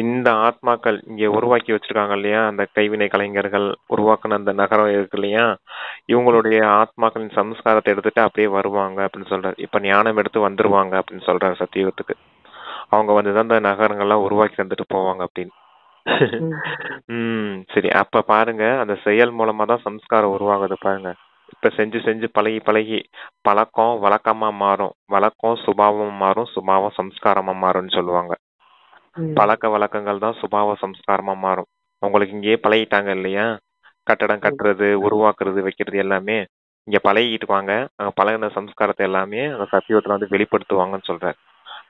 இந்த ஆத்மாக்கள் இங்க உருவாக்கி வச்சிருக்காங்க இல்லையா, அந்த கைவினை கலைஞர்கள் உருவாக்குன அந்த நகரம் இருக்கு இல்லையா, இவங்களுடைய ஆத்மாக்களின் சம்ஸ்காரத்தை எடுத்துட்டு அப்படியே வருவாங்க அப்படின்னு சொல்றாரு. இப்ப ஞானம் எடுத்து வந்துருவாங்க அப்படின்னு சொல்றாரு சத்தியுகத்துக்கு. அவங்க வந்துதான் இந்த நகரங்கள்லாம் உருவாக்கி வந்துட்டு போவாங்க அப்படின்னு. சரி, அப்ப பாருங்க, அந்த செயல் மூலமா தான் சம்ஸ்காரம் உருவாகுது பாருங்க. இப்ப செஞ்சு செஞ்சு பழகி பழகி பழக்கம் வழக்கமா மாறும், வழக்கம் சுபாவமா மாறும், சுபாவம் சம்ஸ்காரமா மாறும்னு சொல்லுவாங்க. பழக்க வழக்கங்கள் தான் சுபாவ சம்ஸ்காரமா மாறும். உங்களுக்கு இங்கேயே பழகிட்டாங்க இல்லையா, கட்டடம் கட்டுறது, உருவாக்குறது, வைக்கிறது எல்லாமே இங்க பழகிட்டு வாங்க. பழகின சம்ஸ்காரத்தை எல்லாமே அந்த சத்தியத்துல வெளிப்படுத்துவாங்கன்னு சொல்றாரு.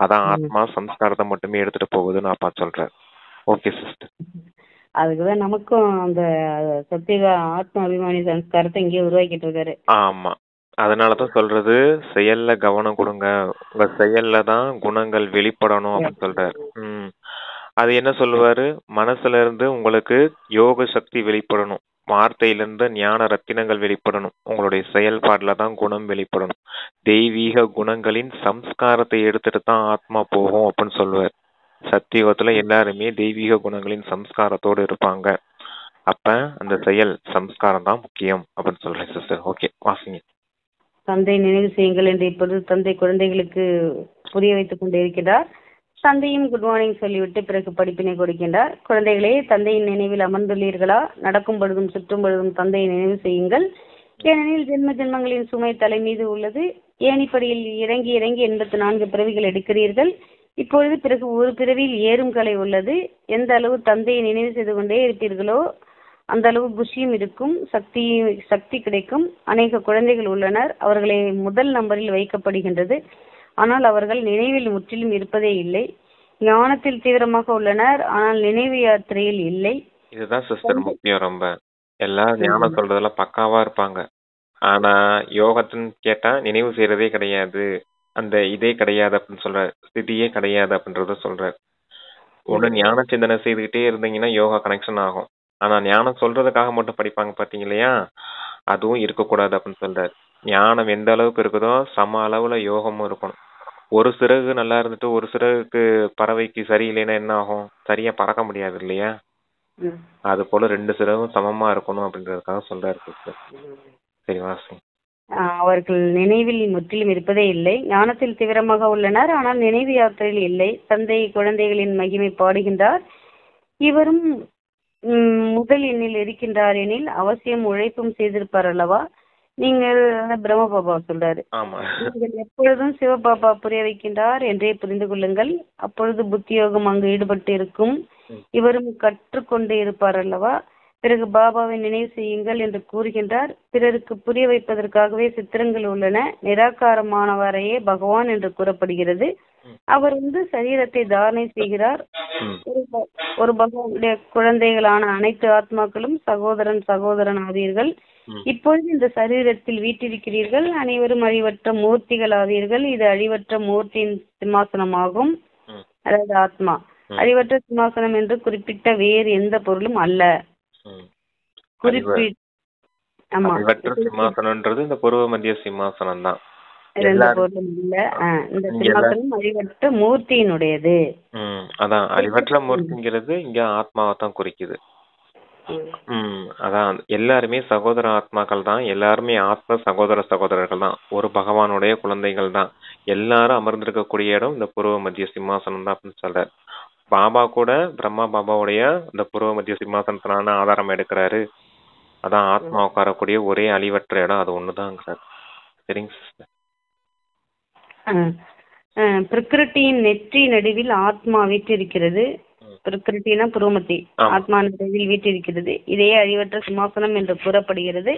அதான் ஆத்மா சம்ஸ்காரத்தை மட்டுமே எடுத்துட்டு போகுதுன்னு அப்பா சொல்றாரு. Okay sister. அதுக்குதான் நமக்கும் அந்த சத்திய ஆத்மா அபிமானி சம்ஸ்காரத்தை இங்கே உருவாக்கிட்டு இருக்காரு. ஆமா, அதனாலதான் சொல்றது செயல்ல கவனம் கொடுங்க. உங்க செயல்ல தான் குணங்கள் வெளிப்படணும் அப்படின்னு சொல்றாரு. அது என்ன சொல்லுவாரு? மனசுல இருந்து உங்களுக்கு யோக சக்தி வெளிப்படணும், வார்த்தையிலிருந்து ஞான ரத்தினங்கள் வெளிப்படணும், உங்களுடைய செயல்பாடுல தான் குணம் வெளிப்படணும். தெய்வீக குணங்களின் சம்ஸ்காரத்தை எடுத்துட்டு தான் ஆத்மா போகும் அப்படின்னு சொல்லுவார். சத்தியுகத்துல எல்லாருமே தெய்வீக குணங்களின் சம்ஸ்காரத்தோடு இருப்பாங்க. அப்ப அந்த செயல் சம்ஸ்காரம் தான் முக்கியம் அப்படின்னு சொல்றேன் சிஸ்டர். ஓகே, வாசிங்க. தந்தை நினைவு செய்யுங்கள் என்று இப்பொழுது தந்தை குழந்தைகளுக்கு புரிய வைத்துக் கொண்டிருக்கிறார். தந்தையும் குட் மார்னிங் சொல்லிவிட்டு பிறகு படிப்பினை கொடுக்கின்றார். குழந்தைகளே, தந்தையின் நினைவில் அமர்ந்துள்ளீர்களா? நடக்கும் பொழுதும் சுற்றும் பொழுதும் தந்தையை நினைவு செய்யுங்கள். ஏனெனில் ஜென்ம ஜென்மங்களின் சுமை தலை மீது உள்ளது. ஏணிப்படியில் இறங்கி இறங்கி 84 பிறவிகள் எடுக்கிறீர்கள். இப்பொழுது பிறகு ஒரு பிறவியில் ஏறும் கலை உள்ளது. எந்த அளவு தந்தையை நினைவு செய்து கொண்டே இருப்பீர்களோ அந்த அளவு குஷியும் இருக்கும், சக்தி கிடைக்கும். அநேக குழந்தைகள் உள்ளனர். அவர்களை முதல் நம்பரில் வைக்கப்படுகின்றது. ஆனால் அவர்கள் நினைவில் முற்றிலும் இருப்பதே இல்லை. ஞானத்தில் தீவிரமாக உள்ளனர், ஆனால் நினைவு யாத்திரையில் இல்லை. இதுதான் சிஸ்டர் முக்கியம். ரொம்ப எல்லாரும் ஞானம் சொல்றதெல்லாம் பக்காவா இருப்பாங்க. ஆனா யோகத்துன்னு கேட்டா நினைவு செய்யறதே கிடையாது, அந்த இதே கிடையாது அப்படின்னு சொல்றாரு, ஸ்திதியே கிடையாது அப்படின்றத சொல்றாரு. ஒண்ணு ஞான சிந்தனை செய்துகிட்டே இருந்தீங்கன்னா யோகா கனெக்ஷன் ஆகும். ஆனா ஞானம் சொல்றதுக்காக மட்டும் படிப்பாங்க பாத்தீங்க இல்லையா, அதுவும் இருக்கக்கூடாது அப்படின்னு சொல்றாரு. ஞானம் எந்த அளவுக்கு இருக்குதோ சம அளவுல யோகமும் இருக்கணும். ஒரு சிறகு நல்லா இருந்துட்டு ஒரு சிறகுக்கு பறவைக்கு சரியில்லைன்னா என்ன ஆகும்? சரியா பறக்க முடியாது இல்லையா? அது போல 2 சிறகும் சமமா இருக்கணும் அப்படின்றதுக்காக சொல்றாரு சிஸ்டர். சரி வாசி. அவர்கள் நினைவில் முற்றிலும் இருப்பதே இல்லை. ஞானத்தில் தீவிரமாக உள்ளனர், ஆனால் நினைவு யாத்திரையில் இல்லை. தந்தை குழந்தைகளின் மகிமை பாடுகின்றார். இவரும் முதல் எண்ணில் இருக்கின்றார் எனில் அவசியம் உழைப்பும் செய்திருப்பார் அல்லவா? நீங்கள் பிரம்ம பாபா சொல்றாரு, நீங்கள் எப்பொழுதும் சிவபாபா புரிய வைக்கின்றார் என்றே புரிந்து கொள்ளுங்கள். அப்பொழுது புத்தியோகம் அங்கு ஈடுபட்டு இருக்கும். இவரும் கற்றுக்கொண்டு இருப்பார் அல்லவா? பிறகு பாபாவை நினைவு செய்யுங்கள் என்று கூறுகின்றார். பிறருக்கு புரிய வைப்பதற்காகவே சித்திரங்கள் உள்ளன. நிராகாரமானவரையே பகவான் என்று கூறப்படுகிறது. அவர் சரீரத்தை தாரணை செய்கிறார். ஒரு பகவானுடைய குழந்தைகளான அனைத்து ஆத்மாக்களும் சகோதரன் ஆவீர்கள். இப்பொழுது இந்த சரீரத்தில் வீட்டிருக்கிறீர்கள். அனைவரும் அழிவற்ற மூர்த்திகள் ஆவீர்கள். இது அழிவற்ற மூர்த்தியின் சிம்மாசனமாகும். அதாவது ஆத்மா அழிவற்ற சிம்மாசனம் என்று குறிப்பிட்ட வேறு எந்த பொருளும் அல்ல. சிம்மாசனம்ன்றது இந்த பூர்வ மத்திய சிம்மாசனம் தான். எந்த பொருளும் இல்ல. இந்த சிம்மாசனம் அழிவற்ற மூர்த்தியினுடையது. அதான் அழிவற்ற மூர்த்திங்கிறது இங்க ஆத்மாவை தான் குறிக்குது. அதான் எல்லாருமே சகோதர ஆத்மாக்கள் தான். எல்லாருமே ஆத்ம சகோதரர்கள் தான். ஒரு பகவானுடைய குழந்தைகள் தான். எல்லாரும் அமர்ந்திருக்கக்கூடிய இடம் இந்த பூர்வ மத்திய சிம்மாசனம் தான் அப்படின்னு சொல்றாரு. பாபா கூட பிரம்மா பாபாவுடைய இந்த பூர்வ மத்திய சிம்மாசனத்தினால ஆதாரம் எடுக்கிறாரு. அதான் ஆத்மா உட்காரக்கூடிய ஒரே அழிவற்ற இடம் அது ஒண்ணுதான் சார். சரிங்க சிஸ்டர். பிரகிருத்தியின் நெற்றி நடுவில் ஆத்மா வீற்றிருக்கிறது. பிரகிருத்தினா புரோமத்தி, ஆத்மா நடுவில் வீற்றிருக்கிறது. இதையே அழிவற்ற சிம்மாசனம் என்று கூறப்படுகிறது.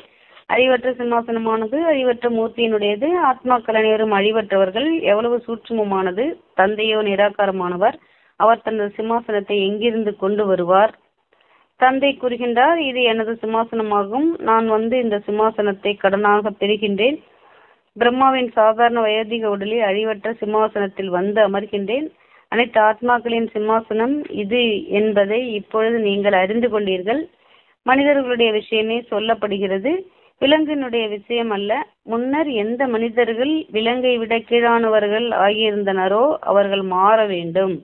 அழிவற்ற சிம்மாசனமானது அழிவற்ற மூர்த்தியினுடையது. ஆத்மாக்கள் அனைவரும் அழிவற்றவர்கள். எவ்வளவு சூட்சுமமானது! தந்தையோ நிராகாரமானவர். அவர் தனது சிம்மாசனத்தை எங்கிருந்து கொண்டு வருவார்? தந்தை கூறுகின்றார், இது எனது சிம்மாசனமாகும். நான் இந்த சிம்மாசனத்தை கடனாக பெறுகின்றேன். பிரம்மாவின் சாதாரண வயோதிக உடலில் அழிவற்ற சிம்மாசனத்தில் அமர்கின்றேன். அனைத்து ஆத்மாக்களின் சிம்மாசனம் இது என்பதை இப்பொழுது நீங்கள் அறிந்து கொண்டீர்கள். மனிதர்களுடைய விஷயமே சொல்லப்படுகிறது, விலங்கினுடைய விஷயம் அல்ல. முன்னர் எந்த மனிதர்கள் விலங்கை விட கீழானவர்கள் ஆகியிருந்தனரோ அவர்கள் மாற வேண்டும்.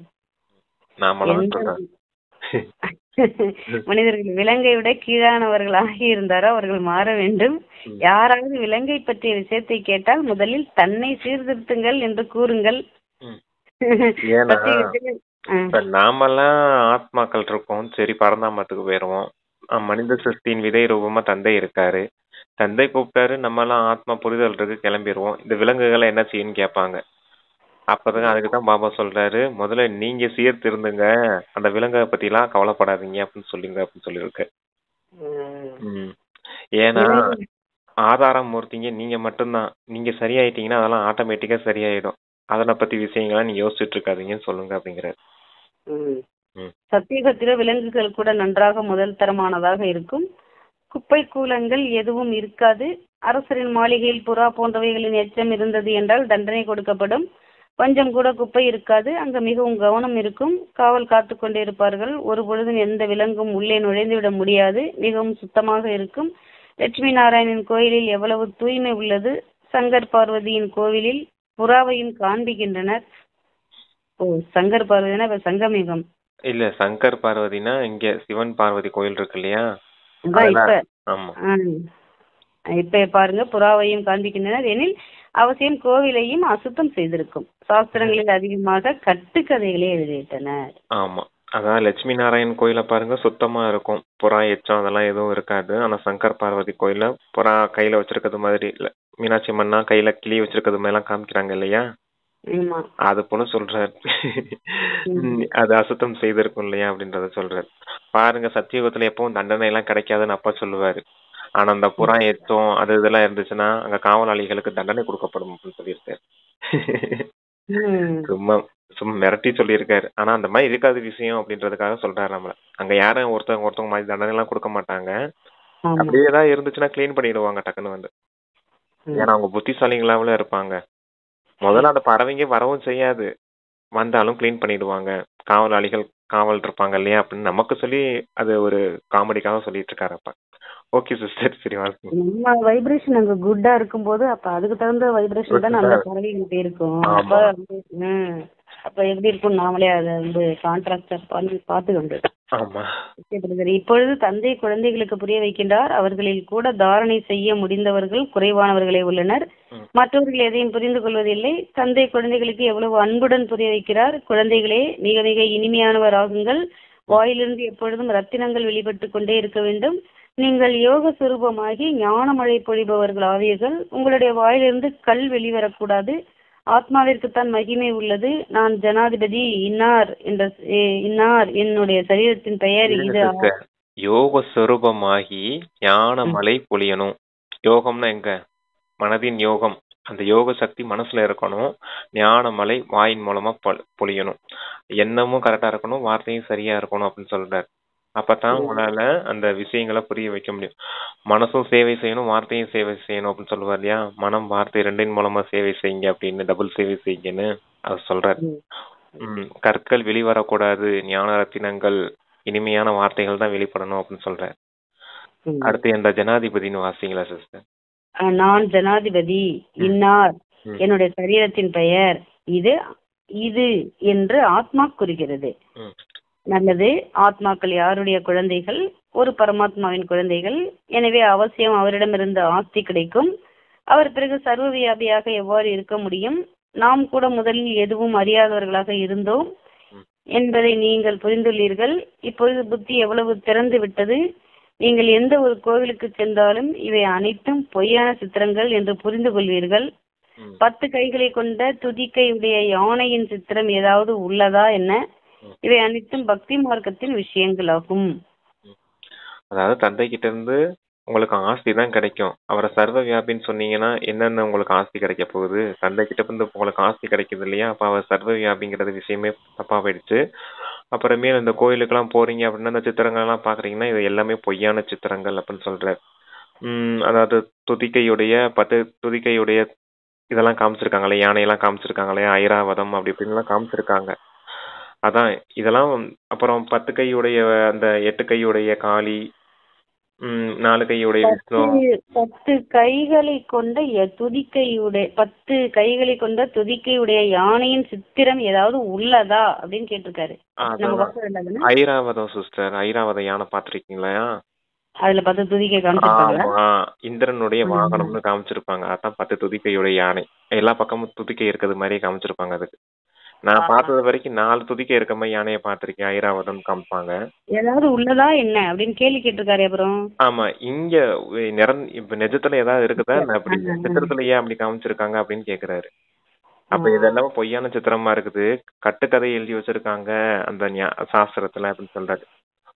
மனிதர்கள் விலங்கை விட கீழானவர்கள் ஆகியிருந்தாரோ அவர்கள் மாற வேண்டும். யாராவது விலங்கை பற்றிய விஷயத்தை கேட்டால் முதலில் தன்னை சீர்திருத்துங்கள் என்று கூறுங்கள். நாமெல்லாம் ஆத்மாக்கள் இருக்கோம், சரி பரந்தாமத்துக்கு போயிருவோம். மனித சிருஷ்டியின் விதை ரூபமா தந்தை இருக்காரு. தந்தை கூப்பிட்டாரு, நம்ம எல்லாம் ஆத்மா புரிதல் இருக்கு, கிளம்பிடுவோம். இந்த விலங்குகளை என்ன செய்யுன்னு கேட்பாங்க. அப்பதான் அதுக்குதான் பாபா சொல்றாரு, முதல்ல நீங்க சீர்திருந்துங்க, அந்த விலங்கை பத்தி எல்லாம் கவலைப்படாதீங்க அப்படின்னு சொல்லியிருக்கு. ஏன்னா ஆதாரம் மூர்த்திங்க நீங்க மட்டும்தான். நீங்க சரியாயிட்டீங்கன்னா அதெல்லாம் ஆட்டோமேட்டிக்கா சரியாயிடும். அதனை பத்தி விஷயங்கள்லாம் நீங்க யோசிச்சுட்டு இருக்காதீங்கன்னு சொல்லுங்க அப்படிங்கிறாரு. சத்தியுகத்தில விலங்குகள் கூட நன்றாக முதல் தரமானதாக இருக்கும். குப்பை கூலங்கள் எதுவும் இருக்காது. அரசரின் மாளிகையில் புறா போன்றவைகளின் எச்சம் இருந்தது என்றால் தண்டனை கொடுக்கப்படும். கொஞ்சம் கூட குப்பை இருக்காது. அங்கு மிகவும் கவனம் இருக்கும். காவல் காத்து கொண்டே இருப்பார்கள். ஒரு பொழுதும் எந்த விலங்கும் உள்ளே நுழைந்துவிட முடியாது. மிகவும் சுத்தமாக இருக்கும். லட்சுமி நாராயணன் கோயிலில் எவ்வளவு தூய்மை உள்ளது! சங்கர் பார்வதியின் கோவிலில் புறாவையும் காண்பிக்கின்றனர். சங்கர் பார்வதினா சங்கமிகம் இல்ல, சங்கர் பார்வதினா இங்க சிவன் பார்வதி கோயில் இருக்கு இல்லையா? இப்ப பாருங்க, புறாவையும் காண்பிக்கின்றனர் எனில் அவசியம் கோவிலையும் அசுத்தம் செய்திருக்கும். சாஸ்திரங்களில் அதிகமாக கட்டுக்கதைகளே எழுதிவிட்டனர். ஆமா. அதான் லட்சுமி நாராயண் கோயில பாருங்க, சுத்தமா இருக்கும். புறா எச்சம் அதெல்லாம் எதுவும் இருக்காது. ஆனா சங்கர் பார்வதி கோயில புறா கையில வச்சிருக்கிறது மாதிரி இல்ல. மீனாட்சி அம்மன்னா கையில கிளி வச்சிருக்கிறது மாதிரி எல்லாம் காமிக்கிறாங்க இல்லையா? ஆமா. அது போல சொல்றாரு. அது அசுத்தம் செய்திருக்கும் இல்லையா அப்படின்றத சொல்றாரு. பாருங்க, சத்தியுகத்துல எப்பவும் தண்டனை எல்லாம் கிடைக்காதுன்னு அப்பா சொல்லுவாரு. ஆனா அந்த புறா எச்சம் அது இதெல்லாம் இருந்துச்சுன்னா அங்க காவலாளிகளுக்கு தண்டனை கொடுக்கப்படும் அப்படின்னு சொல்லியிருக்காரு. சும்மா சும்மா மிரட்டி சொல்லியிருக்காரு. ஆனா அந்த மாதிரி இருக்காது விஷயம் அப்படின்றதுக்காக சொல்றாரு நம்மள. அங்க யாரும் ஒருத்தவங்க மாதிரி தண்டனை எல்லாம் கொடுக்க மாட்டாங்க. அப்படியே ஏதாவது இருந்துச்சுன்னா கிளீன் பண்ணிடுவாங்க டக்குன்னு வந்து. ஏன்னா அவங்க புத்திசாலிகளாவும் இருப்பாங்க. முதல்ல அந்த பறவைங்க வரவும் செய்யாது, வந்தாலும் கிளீன் பண்ணிடுவாங்க. காவலாளிகள் காவல் இருப்பாங்க இல்லையா அப்படின்னு நமக்கு சொல்லி அது ஒரு காமெடிக்காக சொல்லிட்டு இருக்காரு அப்ப. ஓகே சிஸ்டர், சரி வாழ்க்கை. நம்ம வைப்ரேஷன் அங்க குட்டா இருக்கும்போது அப்ப அதுக்கு தகுந்த வைப்ரேஷன் தான் அந்த பறவைகிட்ட இருக்கும். அப்ப எப்படி இருக்கும், நாமளே அதை வந்து கான்ட்ராக்டர் பண்ணி பார்த்து கொண்டு. இப்பொழுது தந்தை குழந்தைகளுக்கு புரிய வைக்கின்றார். அவர்களில் கூட தாரணை செய்ய முடிந்தவர்கள் குறைவானவர்களே உள்ளனர். மற்றவர்கள் எதையும் புரிந்து கொள்வதில்லை. தந்தை குழந்தைகளுக்கு எவ்வளவு அன்புடன் புரிய வைக்கிறார். குழந்தைகளே, மிக மிக இனிமையானவர் ஆகுங்கள். வாயிலிருந்து எப்பொழுதும் ரத்தினங்கள் வெளிப்பட்டு கொண்டே இருக்க வேண்டும். நீங்கள் யோக சுரூபமாகி ஞான மழை பொழிபவர்கள் ஆவீர்கள். உங்களுடைய வாயிலிருந்து கல் வெளிவரக்கூடாது. ஆத்மாவிற்குத்தான் மகிமை உள்ளது. நான் ஜனாதிபதி இன்னார் என்னுடைய சரீரத்தின் பெயர் இது. யோக சுரூபமாகி ஞான மழை பொழியணும். யோகம்னா எங்க? மனதின் யோகம். அந்த யோக சக்தி மனசுல இருக்கணும். ஞான மழை வாயின் மூலமா பொழியணும். எண்ணமும் கரெக்டா இருக்கணும், வார்த்தையும் சரியா இருக்கணும் அப்படின்னு சொல்றாரு. அப்பதான் உங்களால அந்த விஷயங்களை புரிய வைக்க முடியும். மனசும் சேவை செய்யணும், வார்த்தையும் சேவை செய்யணும் அப்படின்னு சொல்லுவார் இல்லையா? மனம் வார்த்தை ரெண்டின் மூலமா சேவை செய்யுங்க அப்படின்னு, டபுள் சேவை செய்யுங்கன்னு அவர் சொல்றாரு. கற்கள் வெளிவரக்கூடாது, ஞான ரத்தினங்கள் இனிமையான வார்த்தைகள் தான் வெளிப்படணும் அப்படின்னு சொல்றாரு. அடுத்து எந்த ஜனாதிபதினு வாசிங்களா சிஸ்டர்? நான் ஜனாதிபதி இன்னார் என்னுடைய சரீரத்தின் பெயர் இது என்று ஆத்மா குறிக்கிறது. நல்லது. ஆத்மாக்கள் யாருடைய குழந்தைகள்? ஒரு பரமாத்மாவின் குழந்தைகள். எனவே அவசியம் அவரிடமிருந்து ஆஸ்தி கிடைக்கும். அவர் பிறகு சர்வ வியாபியாக எவ்வாறு இருக்க முடியும்? நாம் கூட முதலில் எதுவும் அறியாதவர்களாக இருந்தோம் என்பதை நீங்கள் புரிந்துள்ளீர்கள். இப்பொழுது புத்தி எவ்வளவு திறந்து விட்டது. நீங்கள் எந்த ஒரு கோவிலுக்கு சென்றாலும் இவை அனைத்தும் பொய்யான சித்திரங்கள் என்று புரிந்து கொள்வீர்கள். 10 கைகளை கொண்ட துதிக்கையுடைய யானையின் சித்திரம் ஏதாவது உள்ளதா என்ன? இவை அனைத்தும் பக்தி மார்க்கத்தின் விஷயங்கள் ஆகும். அதாவது தந்தை கிட்ட இருந்து உங்களுக்கு ஆஸ்தி தான் கிடைக்கும். அவரை சர்வ வியாபின்னு சொன்னீங்கன்னா என்னென்ன உங்களுக்கு ஆஸ்தி கிடைக்க போகுது? தந்தை கிட்ட இருந்து உங்களுக்கு ஆஸ்தி கிடைக்குது இல்லையா? அப்ப அவர் சர்வ வியாபிங்கிறது விஷயமே தப்பா போயிடுச்சு. அப்புறமே இந்த கோயிலுக்கெல்லாம் போறீங்க அப்படின்னா இந்த சித்திரங்கள் எல்லாம் பாக்குறீங்கன்னா இது எல்லாமே பொய்யான சித்திரங்கள் அப்படின்னு சொல்றாரு. அதாவது துதிக்கையுடைய 10 துதிக்கையுடைய இதெல்லாம் காமிச்சிருக்காங்களே, யானையெல்லாம் காமிச்சிருக்காங்களே, ஐராவதம் அப்படி இப்படின்லாம் காமிச்சிருக்காங்க. அதான் இதெல்லாம். அப்புறம் 10 கையுடைய அந்த 8 கையுடைய காளி, 4 கையுடைய விஷ்ணு, 10 கைகளை கொண்ட 10 கைகளை கொண்ட துதிக்கையுடைய யானையின் சித்திரம் ஏதாவது உள்ளதா அப்படின்னு கேட்டிருக்காரு. ஐராவதம் சிஸ்டர், ஐராவத யானை பாத்திருக்கீங்களா? அதுல 10 துதிக்கை காமிச்சிருப்பாங்க. இந்திரனுடைய வாகனம்னு காமிச்சிருப்பாங்க. அதான் 10 துதிக்கையுடைய யானை. எல்லா பக்கமும் துதிக்கை இருக்கிறது மாதிரி காமிச்சிருப்பாங்க. அதுக்கு நான் பார்த்தது வரைக்கும் 4 துதிக்கை இருக்க மாதிரி யானையை பார்த்திருக்கேன். ஐராவதம் காமிப்பாங்க. ஏதாவது உள்ளதா என்ன அப்படின்னு கேள்வி கேட்டிருக்காரு. அப்புறம் ஆமா, இங்க இப்ப நிஜத்துல ஏதாவது இருக்குதா அப்படி சித்திரத்துல ஏன் அப்படி காமிச்சிருக்காங்க அப்படின்னு கேக்குறாரு. அப்ப இதெல்லாம் பொய்யான சித்திரமா இருக்குது, கட்டுக்கதை எழுதி வச்சிருக்காங்க அந்த சாஸ்திரத்துல அப்படின்னு சொல்றாரு.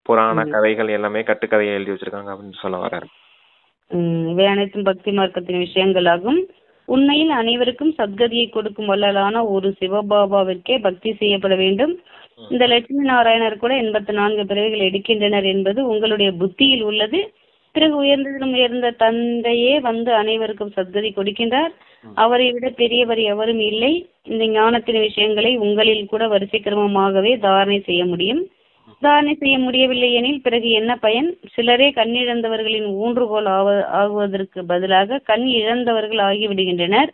புராண கதைகள் எல்லாமே கட்டுக்கதையை எழுதி வச்சிருக்காங்க அப்படின்னு சொல்ல வர்றாரு. இவை அனைத்தும் பக்தி மார்க்கத்தின் விஷயங்களாகும். உண்மையில் அனைவருக்கும் சத்கதியை கொடுக்கும் வல்லலான ஒரு சிவபாபாவிற்கே பக்தி செய்யப்பட வேண்டும். இந்த லட்சுமி நாராயணர் கூட 84 பிறவிகள் எடுக்கின்றனர் என்பது உங்களுடைய புத்தியில் உள்ளது. பிறகு உயர்ந்ததிலும் உயர்ந்த தந்தையே வந்து அனைவருக்கும் சத்கதி கொடுக்கின்றார். அவரை விட பெரியவர் எவரும் இல்லை. இந்த ஞானத்தின் விஷயங்களை உங்களில் கூட வரிசை கிரமமாகவே தாரணை செய்ய முடியும். தாரணை செய்ய முடியவில்லை எனில் பிறகு என்ன பயன்? சிலரே கண்ணிழந்தவர்களின் ஊன்றுகோல் ஆகுவதற்கு பதிலாக கண் இழந்தவர்கள் ஆகிவிடுகின்றனர்.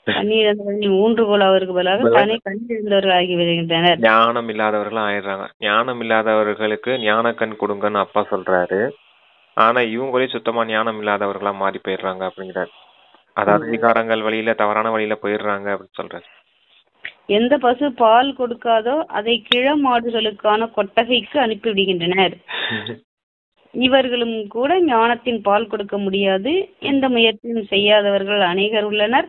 கண்ணிழந்தவர்களின் ஊன்றுகோல் ஆவதற்கு பதிலாக தானே கண்ணிழந்தவர்கள் ஆகிவிடுகின்றனர். ஞானம் இல்லாதவர்கள் ஆயிடுறாங்க. ஞானம் இல்லாதவர்களுக்கு ஞான கண் கொடுங்கன்னு அப்பா சொல்றாரு. ஆனா இவங்களே சுத்தமா ஞானம் இல்லாதவர்களா மாறி போயிடுறாங்க அப்படிங்கிறார். அதாவது விகாரங்கள் வழியில தவறான வழியில போயிடுறாங்க அப்படின்னு சொல்றாரு. எந்த பசு பால் கொடுக்காதோ அதை கிழ மாடுகளுக்கான கொட்டகைக்கு அனுப்பிவிடுகின்றனர். இவர்களும் கூட ஞானத்தின் பால் கொடுக்க முடியாது. எந்த முயற்சியும் செய்யாதவர்கள் அநேகர் உள்ளனர்.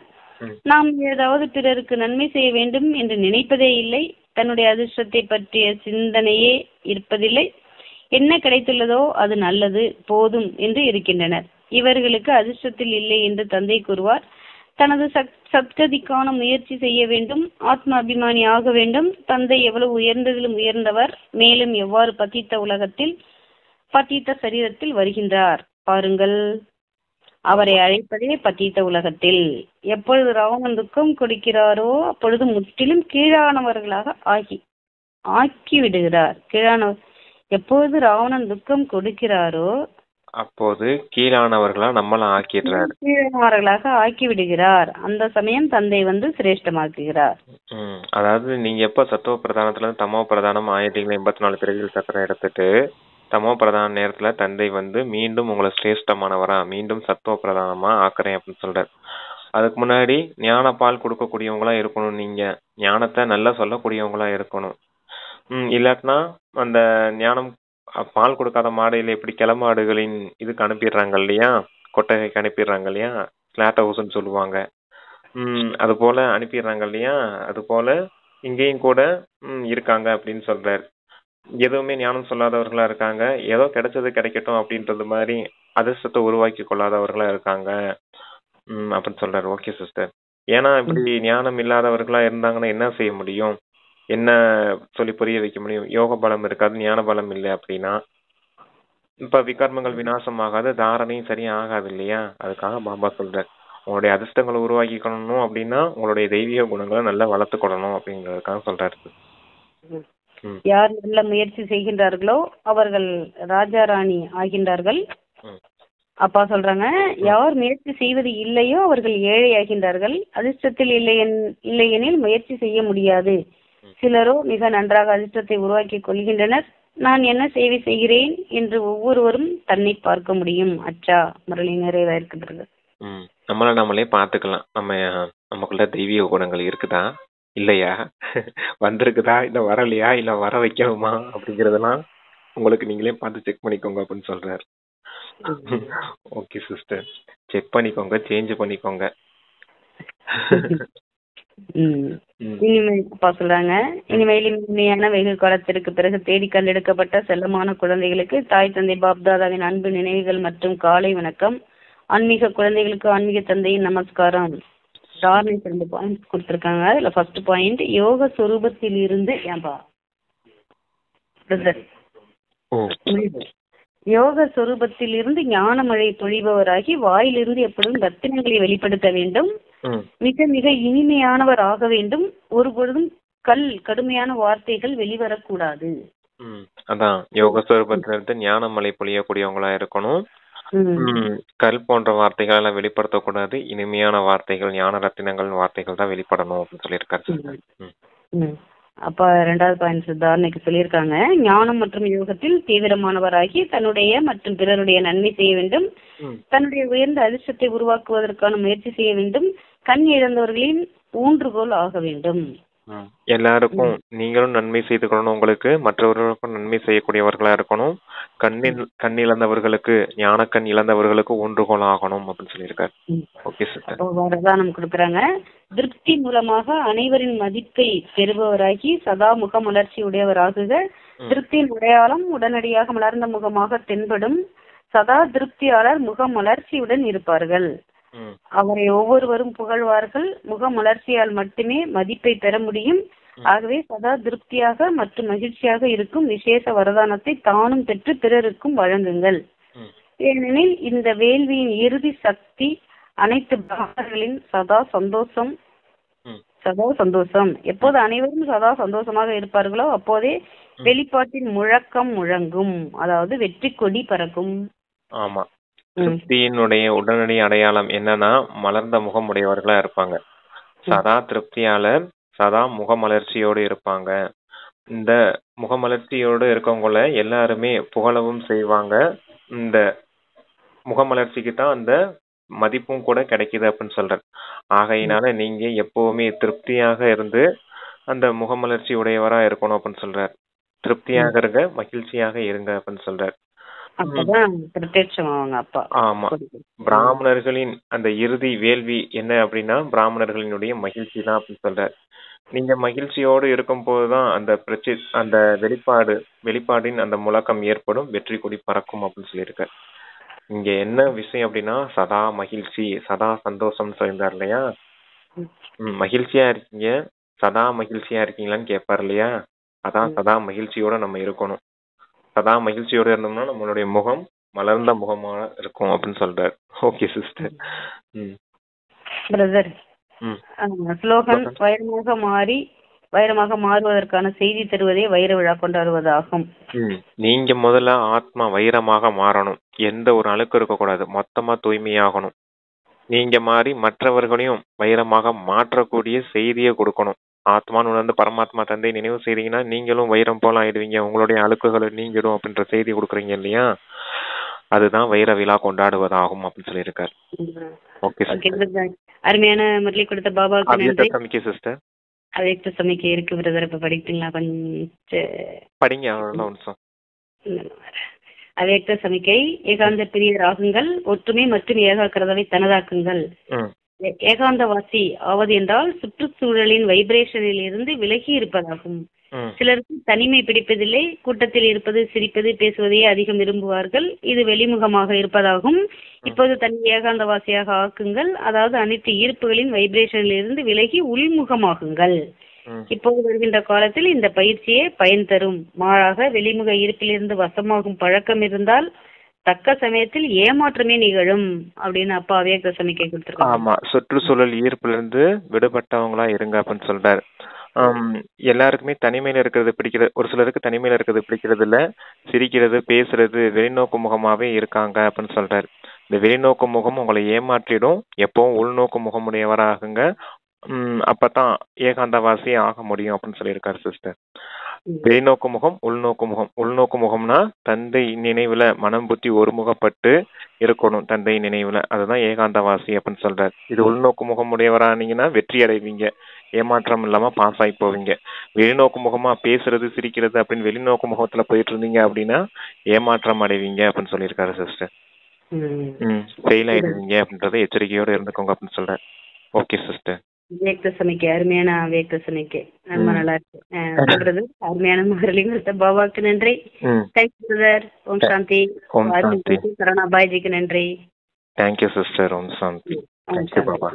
நாம் ஏதாவது பிறருக்கு நன்மை செய்ய வேண்டும் என்று நினைப்பதே இல்லை. தன்னுடைய அதிர்ஷ்டத்தை பற்றிய சிந்தனையே இருப்பதில்லை. என்ன கிடைத்துள்ளதோ அது நல்லது போதும் என்று இருக்கின்றனர். இவர்களுக்கு அதிர்ஷ்டத்தில் இல்லை என்று தந்தை கூறுவார். தனது சத்கதிக்கான முயற்சி செய்ய வேண்டும். ஆத்ம அபிமானி ஆக வேண்டும். தந்தை எவ்வளவு உயர்ந்ததிலும் உயர்ந்தவர். மேலும் எவ்வாறு பத்தித்த உலகத்தில் பத்தித்த சரீரத்தில் வருகின்றார் பாருங்கள். அவரை அழைப்பதே பத்தித்த உலகத்தில். எப்பொழுது ராவணன் துக்கம் கொடுக்கிறாரோ அப்பொழுது முற்றிலும் கீழானவர்களாக ஆக்கி விடுகிறார். எப்பொழுது ராவணன் துக்கம் கொடுக்கிறாரோ அப்போது கீழானவர்களா நம்மள ஆக்கிடுறாரு. கீழானவர்களாக ஆக்கி விடுகிறார். அந்த சமயம் தந்தை சிரேஷ்டமாக்குகிறார். அதாவது நீங்க எப்ப சத்துவ பிரதானத்துல இருந்து தமோ பிரதானம் 1084 பிறவிகள் சக்கரம் எடுத்துட்டு தமோ பிரதான நேரத்துல தந்தை மீண்டும் உங்களை சிரேஷ்டமானவரா மீண்டும் சத்துவ பிரதானமா ஆக்குறேன் அப்படின்னு சொல்றாரு. அதுக்கு முன்னாடி ஞான பால் கொடுக்கக்கூடியவங்களா இருக்கணும். நீங்க ஞானத்தை நல்லா சொல்லக்கூடியவங்களா இருக்கணும். இல்லாட்டினா அந்த ஞானம் பால் கொடுக்காத மாடுகளை எப்படி கிளமாடுகளின் இதுக்கு அனுப்பிடுறாங்க இல்லையா, கொட்டகைக்கு அனுப்பிடுறாங்க இல்லையா, ஸ்லாட் ஹவுஸ்ன்னு சொல்லுவாங்க. அது போல அனுப்பிடுறாங்க இல்லையா, அது போல இங்கேயும் கூட இருக்காங்க அப்படின்னு சொல்றாரு. எதுவுமே ஞானம் சொல்லாதவர்களா இருக்காங்க. ஏதோ கிடைச்சது கிடைக்கட்டும் அப்படின்றது மாதிரி அதிர்ஷ்டத்தை உருவாக்கி கொள்ளாதவர்களா இருக்காங்க அப்படின்னு சொல்றாரு. Okay sister. ஏன்னா இப்படி ஞானம் இல்லாதவர்களா இருந்தாங்கன்னா என்ன செய்ய முடியும், என்ன சொல்லி புரிய வைக்க முடியும்? யோக பலம் இருக்காது, ஞான பலம் இல்லை அப்படின்னா இப்ப விகர்மங்கள் விநாசம் ஆகாது, தாரணையும் சரியா ஆகாது இல்லையா. அதுக்காக பாபா சொல்றாரு உங்களுடைய அதிர்ஷ்டங்களை உருவாக்கிக்கணும் அப்படின்னா உங்களுடைய தெய்வீக குணங்களை நல்லா வளர்த்துக்கொள்ளணும் அப்படிங்கிறதுக்காக சொல்றாரு. யார் நல்ல முயற்சி செய்கின்றார்களோ அவர்கள் ராஜா ராணி ஆகின்றார்கள். அப்பா சொல்றாங்க, யார் முயற்சி செய்வது இல்லையோ அவர்கள் ஏழை ஆகின்றார்கள். அதிர்ஷ்டத்தில் இல்லையெனில் முயற்சி செய்ய முடியாது. சிலரோ மிக நன்றாக அதிர்ஷ்டத்தை உருவாக்கி கொள்கின்றனர். நான் என்ன சேவை செய்கிறேன் என்று ஒவ்வொருவரும் தன்னை பார்க்க முடியும். அச்சா முரளி நிறைவா இருக்கின்றது. நம்மள நம்மளே பார்த்துக்கலாம். நமக்குள்ள தெய்வீக குணங்கள் இருக்குதா இல்லையா, வந்திருக்குதா இல்ல வரலையா, இல்ல வர வைக்கணுமா அப்படிங்கறதெல்லாம் உங்களுக்கு நீங்களே பார்த்து செக் பண்ணிக்கோங்க அப்படின்னு சொல்றாரு. ஓகே சிஸ்டர், செக் பண்ணிக்கோங்க, சேஞ்ச் பண்ணிக்கோங்க. அப்பா சொல்றாங்க, இனிமேல் இனிமையான வெகு காலத்திற்கு பிறகு தேடி கண்டெடுக்கப்பட்ட செல்லமான குழந்தைகளுக்கு தாய் தந்தை பாப்தாதாவின் அன்பு நினைவுகள் மற்றும் காலை வணக்கம். ஆன்மீக குழந்தைகளுக்கு ஆன்மீக தந்தையின் நமஸ்காரம். டார்னிங் 2 பாயிண்ட்ஸ் கொடுத்திருக்காங்க. அதுல ஃபர்ஸ்ட் பாயிண்ட், யோக சொரூபத்தில் இருந்து யோக சொரூபத்தில் இருந்து ஞான மழை பொழிபவராகி வாயிலிருந்து எப்பொழுதும் ரத்தினங்களை வெளிப்படுத்த வேண்டும். மிக மிக இனிமையானவர் ஆக வேண்டும். ஒருபொழுதும் கடுமையான வார்த்தைகள் வெளிவரக்கூடாது. அதான் யோக சொரூபத்திலிருந்து ஞான மழை பொழியக்கூடியவங்களா இருக்கணும். கல் போன்ற வார்த்தைகள் எல்லாம் வெளிப்படுத்தக்கூடாது. இனிமையான வார்த்தைகள், ஞான ரத்தினங்கள் வார்த்தைகள் தான் வெளிப்படணும் அப்படின்னு சொல்லியிருக்காரு. அப்ப 2வது பாயிண்ட் சித்தார்னைக்கு சொல்லியிருக்காங்க, ஞானம் மற்றும் யோகத்தில் தீவிரமானவராகி தன்னுடைய மற்றும் பிறருடைய நன்மை செய்ய வேண்டும். தன்னுடைய உயர்ந்த அதிர்ஷ்டத்தை உருவாக்குவதற்கான முயற்சி செய்ய வேண்டும். கண் இழந்தவர்களின் ஊன்றுகோல் ஆக வேண்டும். எல்லாருக்கும் நீங்களும் நன்மை செய்து கொள்ளணும். உங்களுக்கு மற்றவர்களுக்கும் நன்மை செய்யக்கூடியவர்களா இருக்கணும். கண் இழந்தவர்களுக்கு, ஞான கண் இழந்தவர்களுக்கு ஊன்றுகோல் ஆகணும் அப்படின்னு சொல்லியிருக்காரு. Okay sir. வரதானம் கொடுக்குறாங்க. திருப்தி மூலமாக அனைவரின் மதிப்பை பெறுபவராகி சதா முகமலர்ச்சி உடையவராகுக. திருப்தியின் அடையாளம் உடனடியாக மலர்ந்த முகமாக தென்படும். சதா திருப்தியாளர் முகமலர்ச்சியுடன் இருப்பார்கள். அவரை ஒவ்வொருவரும் புகழ்வார்கள். முகமலர்ச்சியால் மட்டுமே மதிப்பை பெற முடியும். ஆகவே சதா திருப்தியாக மற்றும் மகிழ்ச்சியாக இருக்கும் விசேஷ வரதானத்தை தானும் பெற்று பிறருக்கும் வழங்குங்கள். ஏனெனில் இந்த வேள்வியின் இறுதி சக்தி அனைத்து பக்தர்களின் சதா சந்தோஷம். எப்போது அனைவரும் சதா சந்தோஷமாக இருப்பார்களோ அப்போதே வெளிப்பாட்டின் முழக்கம் முழங்கும். அதாவது வெற்றி கொடி பறக்கும். ஆமா, திருப்தியினுடைய உடனடி அடையாளம் என்னன்னா மலர்ந்த முகமுடையவர்களா இருப்பாங்க. சதா திருப்தியாளர், சதா முகமலர்ச்சியோடு இருப்பாங்க. இந்த முகமலர்ச்சியோடு இருக்கவங்கள எல்லாருமே புகழவும் செய்வாங்க. இந்த முகமலர்ச்சிக்கு தான் அந்த மதிப்பும் கூட கிடைக்குது அப்படின்னு சொல்றார். ஆகையினால நீங்க எப்பவுமே திருப்தியாக இருந்து அந்த முகமலர்ச்சி உடையவரா இருக்கணும் அப்படின்னு சொல்றார். திருப்தியாக இருங்க, மகிழ்ச்சியாக இருங்க அப்படின்னு சொல்றார். அப்பதான் பிரத்யட்சம் ஆவாங்க அப்பா. ஆமா. பிராமணர்களின் அந்த இறுதி வேள்வி என்ன அப்படின்னா பிராமணர்களினுடைய மகிழ்ச்சி தான் அப்படின்னு சொல்றார். நீங்க மகிழ்ச்சியோடு இருக்கும் போதுதான் அந்த வெளிப்பாடின் அந்த முழக்கம் ஏற்படும், வெற்றி கொடி பறக்கும் அப்படின்னு சொல்லியிருக்க. இங்க என்ன விஷயம் அப்படின்னா சதா மகிழ்ச்சி, சதா சந்தோஷம்னு சொல்லியிருந்தார் இல்லையா? மகிழ்ச்சியா இருக்கீங்க, சதா மகிழ்ச்சியா இருக்கீங்களான்னு கேட்பார் இல்லையா? அதான் சதா மகிழ்ச்சியோட நம்ம இருக்கணும். சதா மகிழ்ச்சியோட இருந்தோம்னா நம்மளுடைய முகம் மலர்ந்த முகமா இருக்கும் அப்படின்னு சொல்றாரு. Okay sister. பிரதர், ஸ்லோகன் வைரமாக மாறுவதற்கான செய்தி தருவதே வைர விழா கொண்டாடுவதாகும். நீங்க முதல்ல ஆத்மா வைரமாக மாறணும். எந்த ஒரு அழுக்கு இருக்கக்கூடாது, மொத்தமா தூய்மையாகணும். நீங்க மாறி மற்றவர்களையும் வைரமாக மாற்றக்கூடிய செய்தியை கொடுக்கணும். ஆத்மான்னு உணர்ந்து பரமாத்மா தந்தை நினைவு செய்றீங்கன்னா நீங்களும் வைரம் போல ஆயிடுவீங்க, உங்களுடைய அழுக்குகளை நீங்கிடும் அப்படின்ற செய்தி கொடுக்குறீங்க இல்லையா? அதுதான் வைர விழா கொண்டாடுவதாகும் அப்படின்னு சொல்லியிருக்காரு. அருமையான முரளி கொடுத்த பாபாவுக்கு நன்றி சிஸ்டர். அவ்யக்த சமிக்கை இருக்கு பிரதர், இப்ப படிப்பீங்களா? கொஞ்சம் படிங்க. அவ்யக்த சமிக்கை. ஏகாந்த பிரிய ராகங்கள், ஒற்றுமை மற்றும் ஏகாக்கிரதாவை தனதாக்குங்கள். ஏகாந்தவாசி ஆவது என்றால் சுற்றுச்சூழலின் வைப்ரேஷனில் இருந்து விலகி இருப்பதாகும். சிலருக்கு தனிமை பிடிப்பதில்லை, கூட்டத்தில் இருப்பது, சிரிப்பது, பேசுவதையே அதிகம் விரும்புவார்கள். இது வெளிமுகமாக இருப்பதாகும். இப்போது தன்னை ஏகாந்தவாசியாக ஆக்குங்கள், அதாவது அனைத்து ஈர்ப்புகளின் வைப்ரேஷனில் இருந்து விலகி உள்முகமாகுங்கள். இப்போது வருகின்ற காலத்தில் இந்த பயிற்சியே பயன் தரும். மாறாக வெளிமுக ஈர்ப்பிலிருந்து வசமாகும் பழக்கம் இருந்தால் தக்க சமயத்தில் ஏமாற்றமே நிகழும் அப்படின்னு அப்பா அவ்யக்த சமிக்கை கொடுத்திருக்காங்க. ஆமா, சுற்றுச்சூழல் ஈர்ப்புல இருந்து விடுபட்டவங்களா இருங்க அப்படின்னு சொல்றாரு. எல்லாருக்குமே தனிமையில இருக்கிறது பிடிக்கிறது, ஒரு சிலருக்கு தனிமையில இருக்கிறது பிடிக்கிறது இல்ல, சிரிக்கிறது, பேசுறது, வெளிநோக்கு முகமாவே இருக்காங்க அப்படின்னு சொல்றாரு. இந்த வெளிநோக்கு முகம் உங்களை ஏமாற்றிடும். எப்பவும் உள்நோக்கு முகமுடையவராகுங்க. அப்பதான் ஏகாந்தவாசி ஆக முடியும் அப்படின்னு சொல்லியிருக்காரு சிஸ்டர். வெளிநோக்கு முகம், உள்நோக்கு முகம். உள்நோக்கு முகம்னா தந்தை நினைவுல மனம் புத்தி ஒருமுகப்பட்டு இருக்கணும், தந்தை நினைவுல. அதுதான் ஏகாந்தவாசி அப்படின்னு சொல்றாரு. இது உள்நோக்கு முகம் உடையவரானீங்கன்னா வெற்றி அடைவீங்க, ஏமாற்றம் இல்லாம பாஸ் ஆகி போவீங்க. வெளிநோக்கு முகமா பேசுறது, சிரிக்கிறது அப்படின்னு வெளிநோக்கு முகத்துல போயிட்டு இருந்தீங்க அப்படின்னா ஏமாற்றம் அடைவீங்க அப்படின்னு சொல்லியிருக்காரு சிஸ்டர். ஃபெயில் ஆயிடுவீங்க அப்படின்றத எச்சரிக்கையோட இருந்துக்கோங்க அப்படின்னு சொல்றேன். Okay sister. அவ்யக்த சமிக்கை, அருமையான அவ்யக்த சமிக்கை, ரொம்ப நல்லா இருக்கு. அருமையான முரளிங்க பாபாவுக்கு நன்றி. Thanks brother. ஓம் சாந்தி. கருணா பாய்ஜிக்கு நன்றி. Thank you sister. Om Shanti. Thank you Baba.